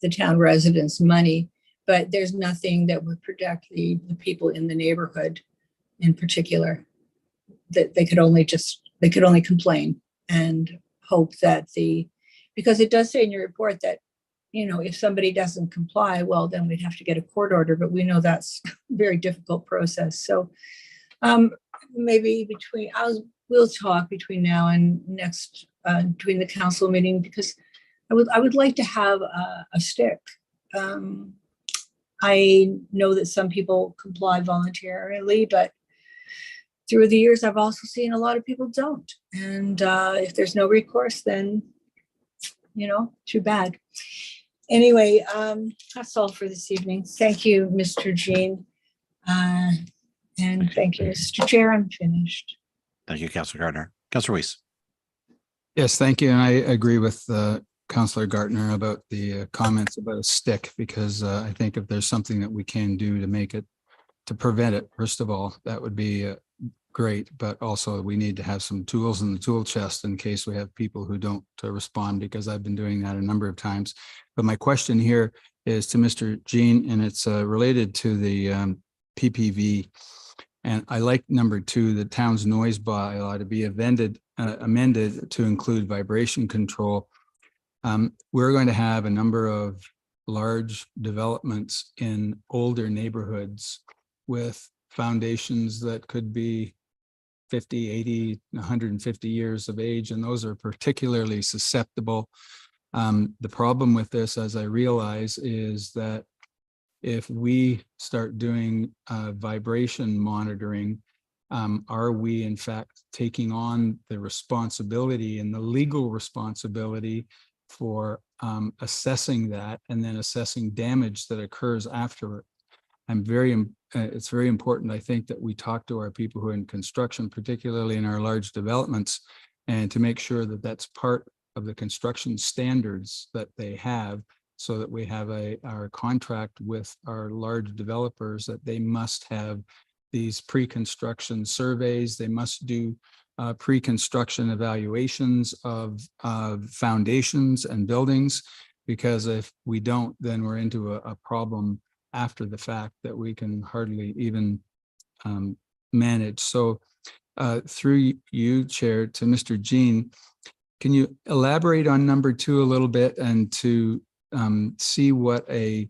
the town residents' money, but there's nothing that would protect the people in the neighborhood in particular. That they could only complain and hope that because it does say in your report that, if somebody doesn't comply, well, then we'd have to get a court order, but we know that's a very difficult process. So maybe we'll talk between now and next, between the council meeting, because I would like to have a stick. I know that some people comply voluntarily, but through the years, I've also seen a lot of people don't. And if there's no recourse, then, too bad. Anyway, that's all for this evening. Thank you, Mr. Jean. And thank you, Mr. Chair. I'm finished. Thank you, Councillor Gardner. Councillor Weiss. Yes, thank you. And I agree with Councillor Gartner about the comments about a stick, because I think if there's something that we can do to prevent it, first of all, that would be great. But also we need to have some tools in the tool chest in case we have people who don't respond, because I've been doing that a number of times. But my question here is to Mr. Jean, and it's related to the PPV. And I like number 2, the town's noise bylaw to be amended to include vibration control. We're going to have a number of large developments in older neighborhoods with foundations that could be 50, 80, 150 years of age, and those are particularly susceptible. The problem with this, as I realize, is that if we start doing vibration monitoring, are we in fact taking on the responsibility and the legal responsibility for assessing that and then assessing damage that occurs after it? It's very important, I think, that we talk to our people who are in construction, particularly in our large developments, and to make sure that that's part of the construction standards that they have, so that we have our contract with our large developers that they must have these pre-construction surveys. They must do pre-construction evaluations of foundations and buildings, because if we don't, then we're into a problem after the fact that we can hardly even manage. So through you, Chair, to Mr. Jean, can you elaborate on number 2 a little bit, and to see what a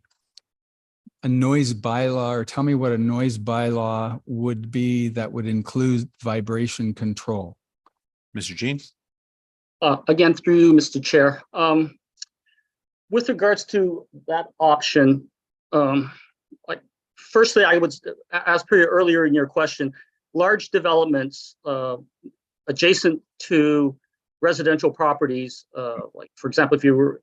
noise bylaw, or tell me what a noise bylaw would be that would include vibration control? Mr. Jean? Again, through you, Mr. Chair. With regards to that option, firstly, I would, as per earlier in your question, large developments adjacent to residential properties, like for example, if you were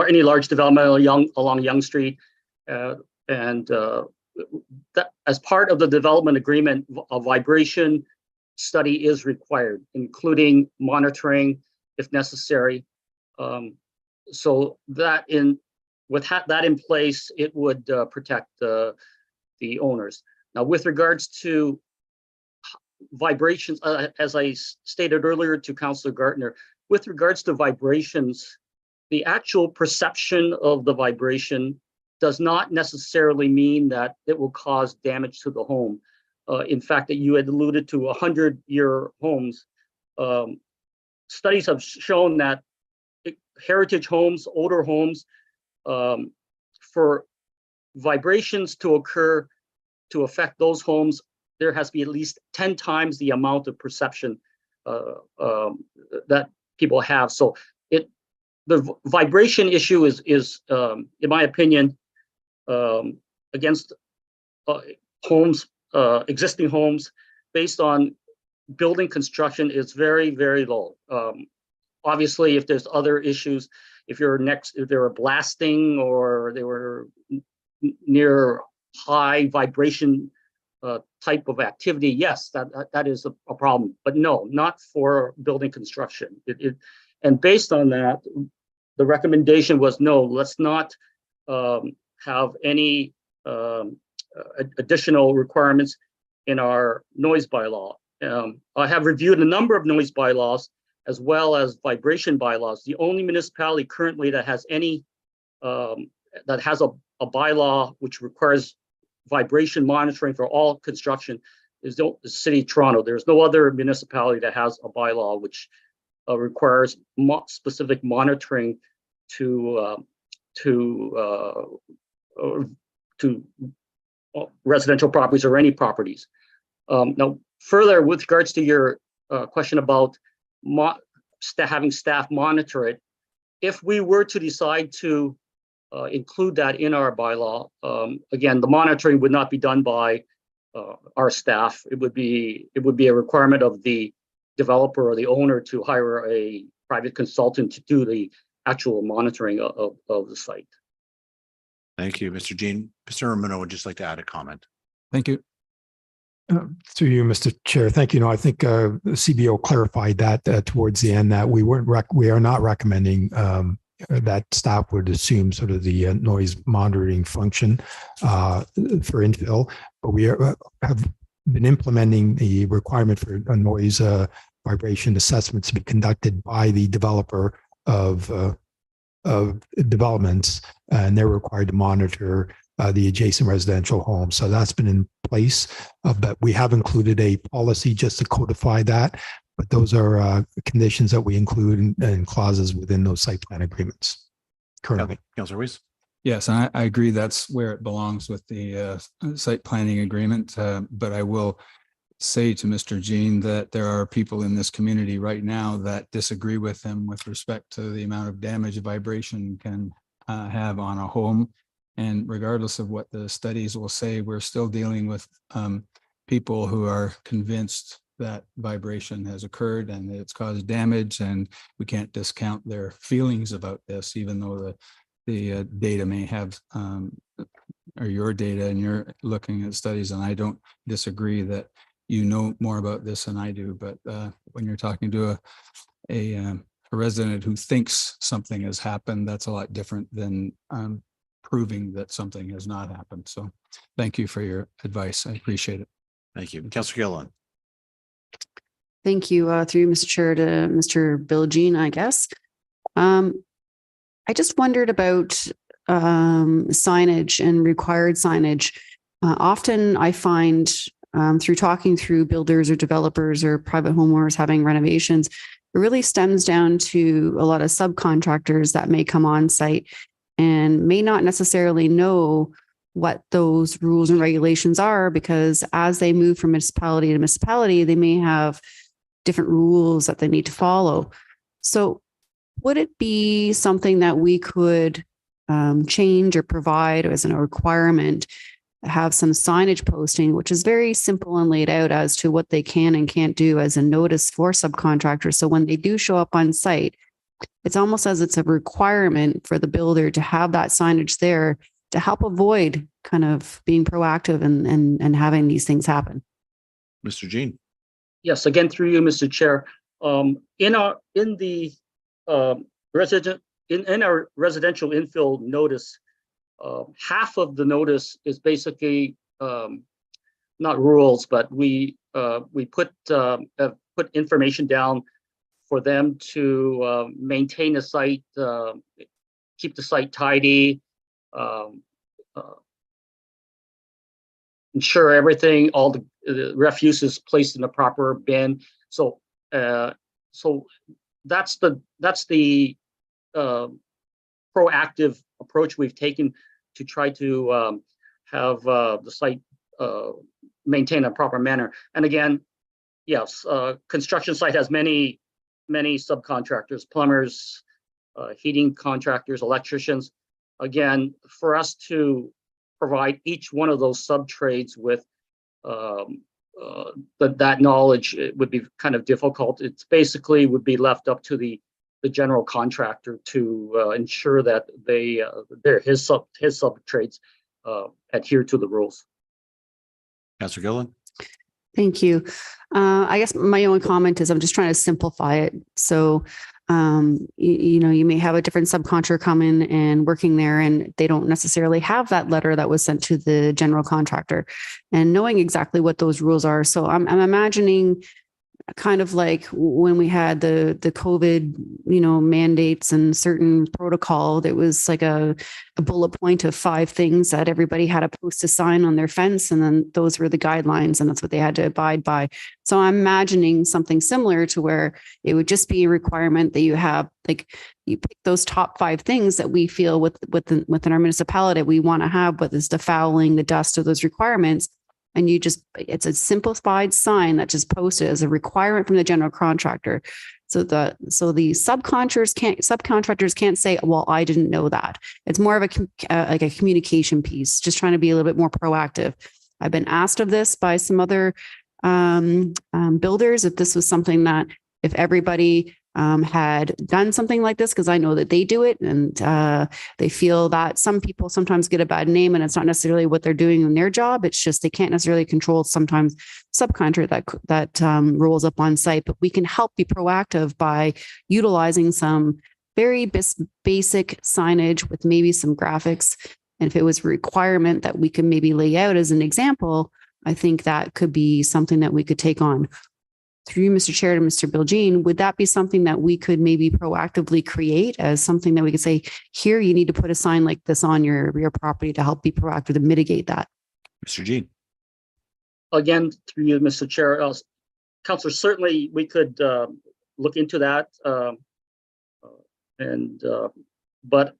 any large development along Yonge Street, and that as part of the development agreement, a vibration study is required, including monitoring if necessary. So that with that in place, it would protect the owners. Now, with regards to vibrations, as I stated earlier to Councillor Gartner, with regards to vibrations, the actual perception of the vibration does not necessarily mean that it will cause damage to the home. In fact, that you had alluded to 100-year homes. Studies have shown that heritage homes, older homes, for vibrations to occur to affect those homes, there has to be at least 10 times the amount of perception that people have. So the vibration issue is in my opinion, against homes, existing homes, based on building construction, is very, very low. Obviously, if there's other issues, if they were blasting or they were near high vibration type of activity, yes, that is a problem. But no, not for building construction. And based on that, the recommendation was no, let's not have any additional requirements in our noise bylaw. I have reviewed a number of noise bylaws as well as vibration bylaws. The only municipality currently that has any that has a bylaw which requires vibration monitoring for all construction is the City of Toronto. There's no other municipality that has a bylaw which requires specific monitoring to residential properties or any properties. Now, further, with regards to your question about having staff monitor it, if we were to decide to include that in our bylaw, again, the monitoring would not be done by our staff. It would be a requirement of the developer or the owner to hire a private consultant to do the actual monitoring of the site. Thank you, Mr. Jean. Mr. Romano would just like to add a comment. Thank you. Through you, Mr. Chair. Thank you. No, I think the CBO clarified that towards the end, that we are not recommending that staff would assume sort of the noise monitoring function for infill, but we have been implementing the requirement for a noise vibration assessments to be conducted by the developer of developments, and they're required to monitor the adjacent residential homes. So that's been in place, but we have included a policy just to codify that. But those are conditions that we include in clauses within those site plan agreements currently. Councilor Weiss. Yes, I agree. That's where it belongs with the site planning agreement. But I will say to Mr. Jean that there are people in this community right now that disagree with him with respect to the amount of damage vibration can have on a home. And regardless of what the studies will say, we're still dealing with people who are convinced that vibration has occurred and it's caused damage, and we can't discount their feelings about this, even though the data may have, or your data, and you're looking at studies, and I don't disagree that you know more about this than I do, but when you're talking to a resident who thinks something has happened, that's a lot different than proving that something has not happened. So thank you for your advice. I appreciate it. Thank you. Councillor Gilliland. Thank you. Through Mr. Chair to Mr. Bill Jean, I guess. I just wondered about signage and required signage. Often I find through talking through builders or developers or private homeowners having renovations, it really stems down to a lot of subcontractors that may come on site and may not necessarily know what those rules and regulations are, because as they move from municipality to municipality, they may have different rules that they need to follow. So would it be something that we could change or provide as a requirement, have some signage posting, which is very simple and laid out as to what they can and can't do as a notice for subcontractors. So when they do show up on site, it's almost as it's a requirement for the builder to have that signage there to help avoid kind of being proactive and having these things happen. Mr. Jean. Yes, again, through you, Mr. Chair. In our residential infill notice, half of the notice is basically not rules, but we put information down for them to maintain the site, keep the site tidy, ensure everything, all the refuse is placed in the proper bin. So that's the proactive approach we've taken to try to have the site maintain a proper manner. And again, yes, construction site has many subcontractors, plumbers, heating contractors, electricians. Again, for us to provide each one of those sub trades with that knowledge, it would be kind of difficult. It's basically would be left up to the general contractor to ensure that his sub trades adhere to the rules. Councillor Gilliland. Thank you. I guess my only comment is I'm just trying to simplify it. So, you may have a different subcontractor come in and working there, and they don't necessarily have that letter that was sent to the general contractor and knowing exactly what those rules are. So I'm imagining kind of like when we had the COVID, mandates and certain protocol, that was like a bullet point of 5 things that everybody had to post a sign on their fence. And then those were the guidelines, and that's what they had to abide by. So I'm imagining something similar to where it would just be a requirement that you have, like, you pick those top 5 things that we feel within our municipality we want to have, but it's the fouling, the dust of those requirements. And it's a simplified sign that's just posted as a requirement from the general contractor. So the subcontractors can't say, well, I didn't know that. It's more of a communication piece, just trying to be a little bit more proactive. I've been asked of this by some other builders, if this was something that if everybody had done something like this, because I know that they do it, and they feel that some people sometimes get a bad name, and it's not necessarily what they're doing in their job. It's just they can't necessarily control sometimes subcontractor that rolls up on site. But we can help be proactive by utilizing some very basic signage with maybe some graphics. And if it was a requirement that we could maybe lay out as an example, I think that could be something that we could take on. Through you, Mr. Chair, to Mr. Bill Jean, would that be something that we could maybe proactively create as something that we could say, here, you need to put a sign like this on your property to help be proactive to mitigate that? Mr. Jean. Again, through you, Mr. Chair, Councillor, certainly we could look into that. But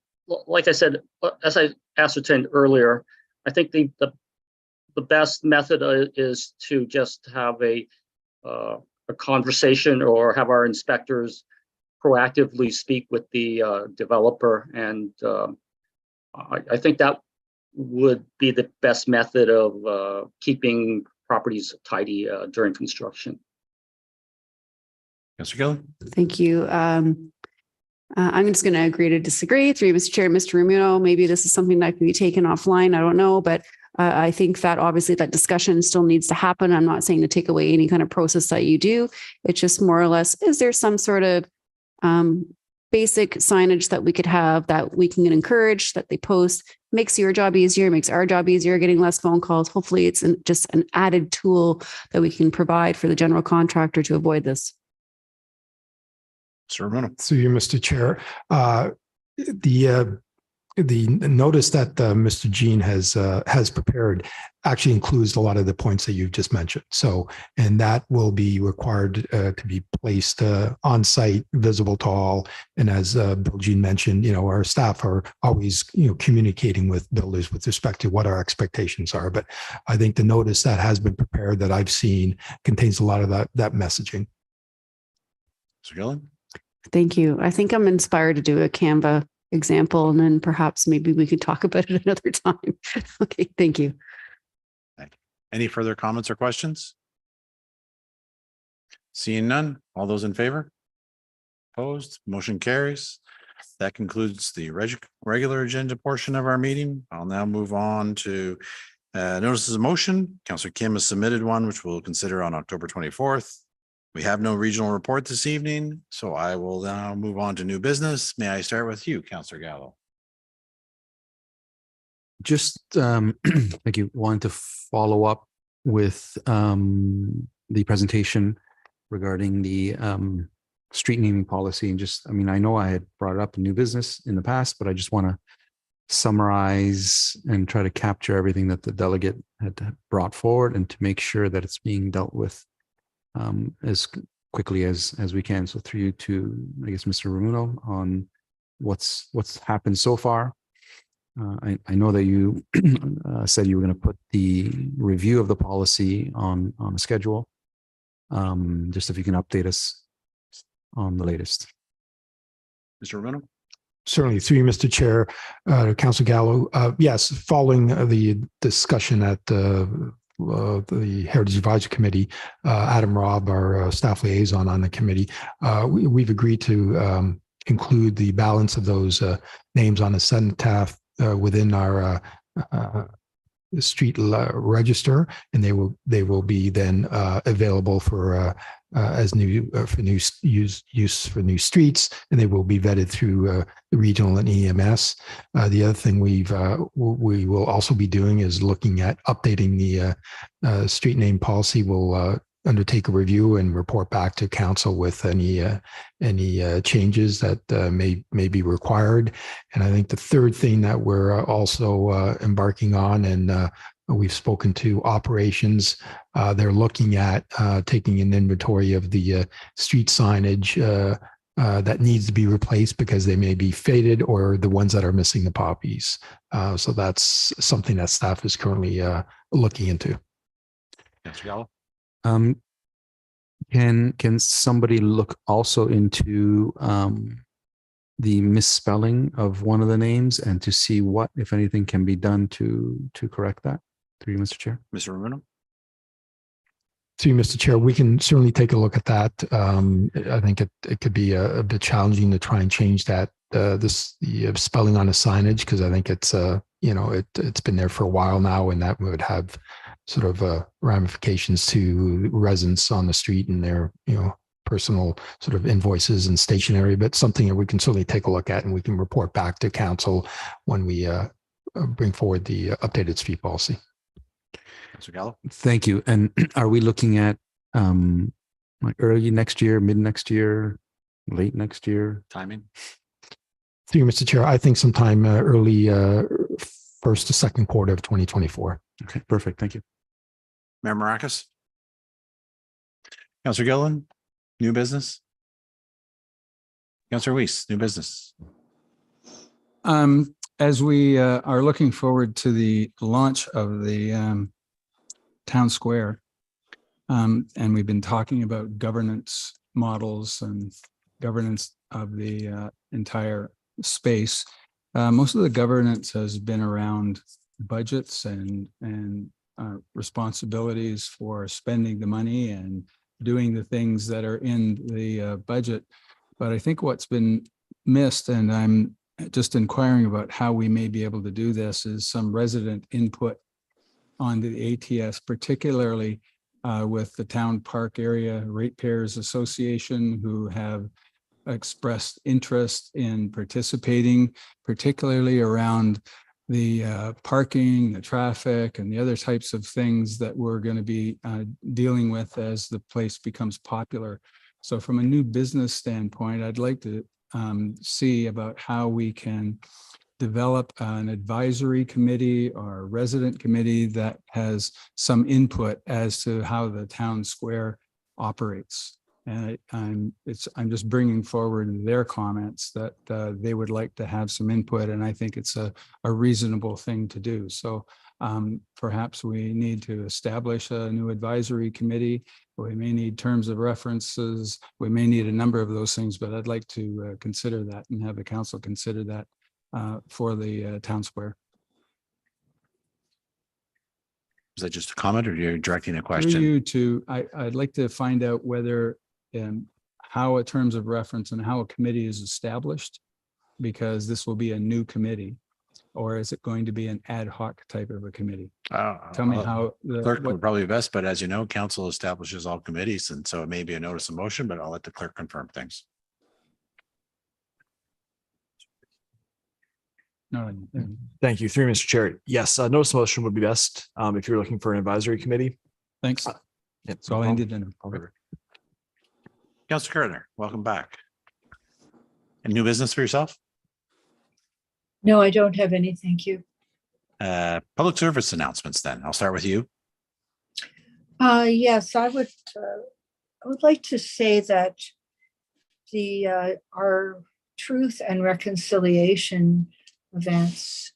like I said, as I ascertained earlier, I think the best method is to just have a conversation or have our inspectors proactively speak with the developer, and I think that would be the best method of keeping properties tidy during construction. Councilor Gillen. Thank you. I'm just going to agree to disagree. Through you, Mr. Chair, Mr. Ramuno, maybe this is something that can be taken offline. I don't know, but I think that obviously that discussion still needs to happen. I'm not saying to take away any kind of process that you do. It's just more or less, is there some sort of basic signage that we could have that we can encourage, that they post, makes your job easier, makes our job easier, getting less phone calls. Hopefully it's just an added tool that we can provide for the general contractor to avoid this. Sir Bruno. Through you, Mr. Chair. The notice that Mr. Jean has prepared actually includes a lot of the points that you've just mentioned. So, and that will be required to be placed on site, visible to all. And as Bill Jean mentioned, our staff are always, communicating with builders with respect to what our expectations are. But I think the notice that has been prepared that I've seen contains a lot of that messaging. Sir Gillen. Thank you. I think I'm inspired to do a Canva example, and then perhaps maybe we could talk about it another time. Okay, thank you. Any further comments or questions? Seeing none, all those in favor? Opposed, motion carries. That concludes the regular agenda portion of our meeting. I'll now move on to notices of motion. Councillor Kim has submitted one, which we'll consider on October 24th. We have no regional report this evening, so I will now move on to new business. May I start with you, Councillor Gallo? Just thank you. Want to follow up with the presentation regarding the street naming policy, and just, I know I had brought it up in new business in the past, but I just want to summarize and try to capture everything that the delegate had brought forward and to make sure that it's being dealt with as quickly as we can. So through you to, I guess, Mr. Ramuno on what's happened so far. I know that you said you were going to put the review of the policy on the schedule. Just if you can update us on the latest. Mr. Ramuno. Certainly, through you, Mr. Chair, Councilor Gallo. Yes, following the discussion at the Heritage Advisory Committee, Adam Robb, our staff liaison on the committee, we've agreed to include the balance of those names on the cenotaph within our street register, and they will be then available for as new for new use for new streets, and they will be vetted through the regional and EMS. The other thing we will also be doing is looking at updating the street name policy. We'll undertake a review and report back to council with any changes that may be required. And I think the third thing that we're also embarking on, and we've spoken to operations, they're looking at taking an inventory of the street signage that needs to be replaced because they may be faded, or the ones that are missing the poppies. So that's something that staff is currently looking into. Can somebody look also into the misspelling of one of the names and to see what, if anything, can be done to correct that? Through you, Mr. Chair. Mr. Ramuno. Through you, Mr. Chair, we can certainly take a look at that. I think it could be a bit challenging to try and change that the spelling on the signage, because I think it's it's been there for a while now, and that would have sort of ramifications to residents on the street and their personal sort of invoices and stationery. But something that we can certainly take a look at, and we can report back to council when we bring forward the updated street policy. Mr. Gallo. Thank you. And are we looking at like early next year, mid next year, late next year? Timing? Through you, Mr. Chair, I think sometime early first to second quarter of 2024. Okay, perfect. Thank you. Mayor Maracas. Councillor Gillen, new business. Councillor Weiss, new business. As we are looking forward to the launch of the town square, and we've been talking about governance models and governance of the entire space. Most of the governance has been around budgets and responsibilities for spending the money and doing the things that are in the budget. But I think what's been missed, and I'm just inquiring about how we may be able to do this, is some resident input on the ATS, particularly with the Town Park Area Ratepayers Association, who have expressed interest in participating, particularly around the parking, the traffic, and the other types of things that we're going to be dealing with as the place becomes popular. So from a new business standpoint, I'd like to see about how we can develop an advisory committee or a resident committee that has some input as to how the town square operates. And I'm just bringing forward their comments that they would like to have some input, and I think it's a reasonable thing to do. So perhaps we need to establish a new advisory committee. We may need terms of references. We may need a number of those things, but I'd like to consider that and have the council consider that for the town square. Is that just a comment, or you're directing a For question? you to, I'd like to find out whether how a terms of reference and how a committee is established, because this will be a new committee, or is it going to be an ad hoc type of a committee? Tell me how the Clerk would probably be best, but as you know, council establishes all committees, and so it may be a notice of motion, but I'll let the clerk confirm things. No, Thank you. Through Mr. Chair. Yes, notice of motion would be best if you're looking for an advisory committee. thanks. Yep, That's all I needed to know. Councilor Gardner, welcome back. Any new business for yourself? No, I don't have any. Thank you. Public service announcements then. I'll start with you. Yes, I would like to say that our Truth and Reconciliation events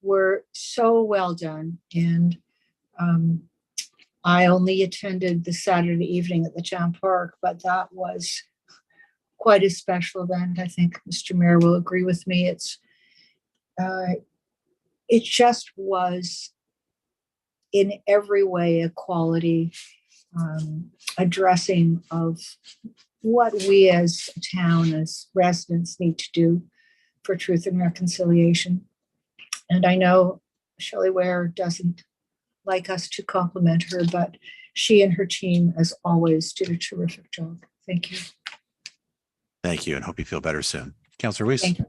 were so well done, and I only attended the Saturday evening at the town park, but that was quite a special event. I think Mr. Mayor will agree with me. It just was in every way a quality addressing of what we as a town, as residents, need to do for truth and reconciliation. And I know Shelley Ware doesn't like us to compliment her, but she and her team, as always, did a terrific job. Thank you. Thank you, and hope you feel better soon. Councilor Weiss. Thank you.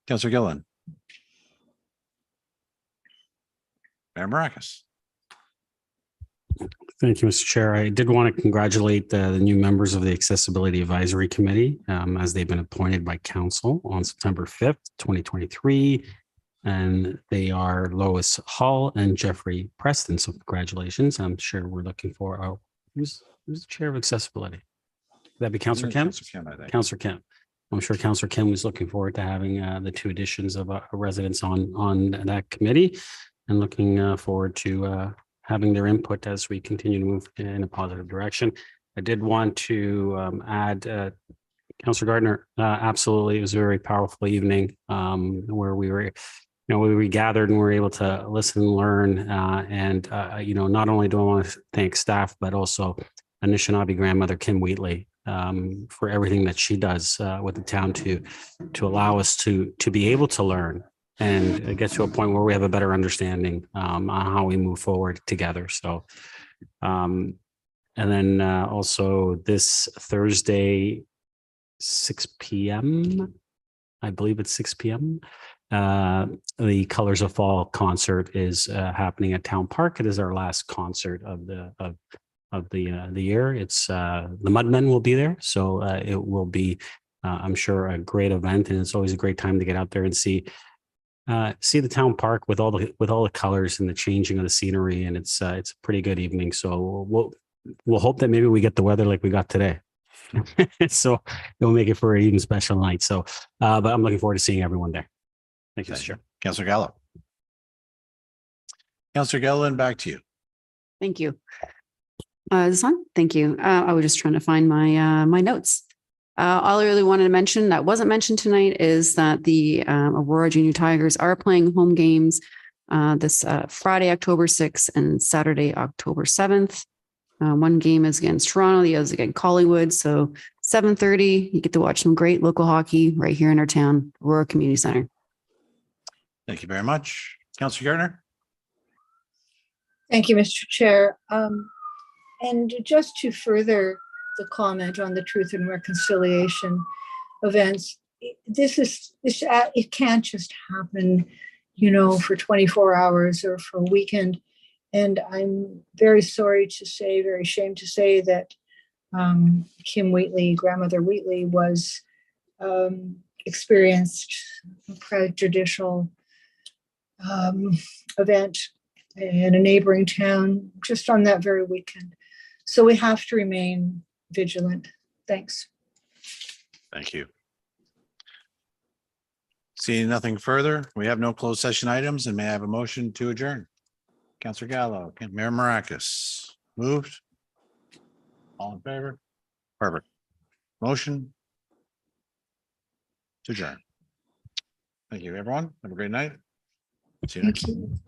Councilor Gillen. Mayor Maracus. Thank you, Mr. Chair. I did want to congratulate the new members of the Accessibility Advisory Committee as they've been appointed by council on September 5th, 2023. And they are Lois Hall and Jeffrey Preston. So congratulations. I'm sure we're looking for who's the chair of accessibility? Would that be Councilor Kim? Councilor Kim, I think. Councilor Kim. I'm sure Councilor Kim was looking forward to having the two additions of residents on that committee, and looking forward to having their input as we continue to move in a positive direction. I did want to add, Councilor Gardner, absolutely, it was a very powerful evening where we were, we gathered and we were able to listen and learn. And not only do I want to thank staff, but also Anishinaabe grandmother Kim Wheatley for everything that she does with the town to allow us to be able to learn and get to a point where we have a better understanding on how we move forward together. So, and then also this Thursday, 6 p.m., I believe it's 6 p.m. The Colors of Fall concert is happening at Town Park. It is our last concert of the year. It's the Mudmen will be there, so it will be, I'm sure, a great event, and it's always a great time to get out there and see the town park with all the colors and the changing of the scenery, and it's a pretty good evening. So we'll hope that maybe we get the weather like we got today. So it'll make it for an even special night. So, but I'm looking forward to seeing everyone there. Thank you, Mr. Chair. Councillor Gallo. Councillor Gelland, back to you. Thank you. Is this on? Thank you. I was just trying to find my my notes. All I really wanted to mention that wasn't mentioned tonight is that the Aurora Junior Tigers are playing home games this Friday, October 6th and Saturday, October 7th. One game is against Toronto, the other is against Collingwood. So 7:30, you get to watch some great local hockey right here in our town, Aurora Community Center. Thank you very much. Councillor Gardner. Thank you, Mr. Chair. And just to further the comment on the Truth and Reconciliation events, it can't just happen, for 24 hours or for a weekend. And I'm very sorry to say, very ashamed to say that Kim Wheatley, grandmother Wheatley, was experienced a prejudicial event in a neighboring town just on that very weekend. So we have to remain vigilant. Thanks. Thank you. Seeing nothing further, we have no closed session items, and may I have a motion to adjourn? Councillor Gallo, Mayor Maracus, moved. All in favor? Perfect. Motion to adjourn. Thank you, everyone. Have a great night. See you next. Thank you.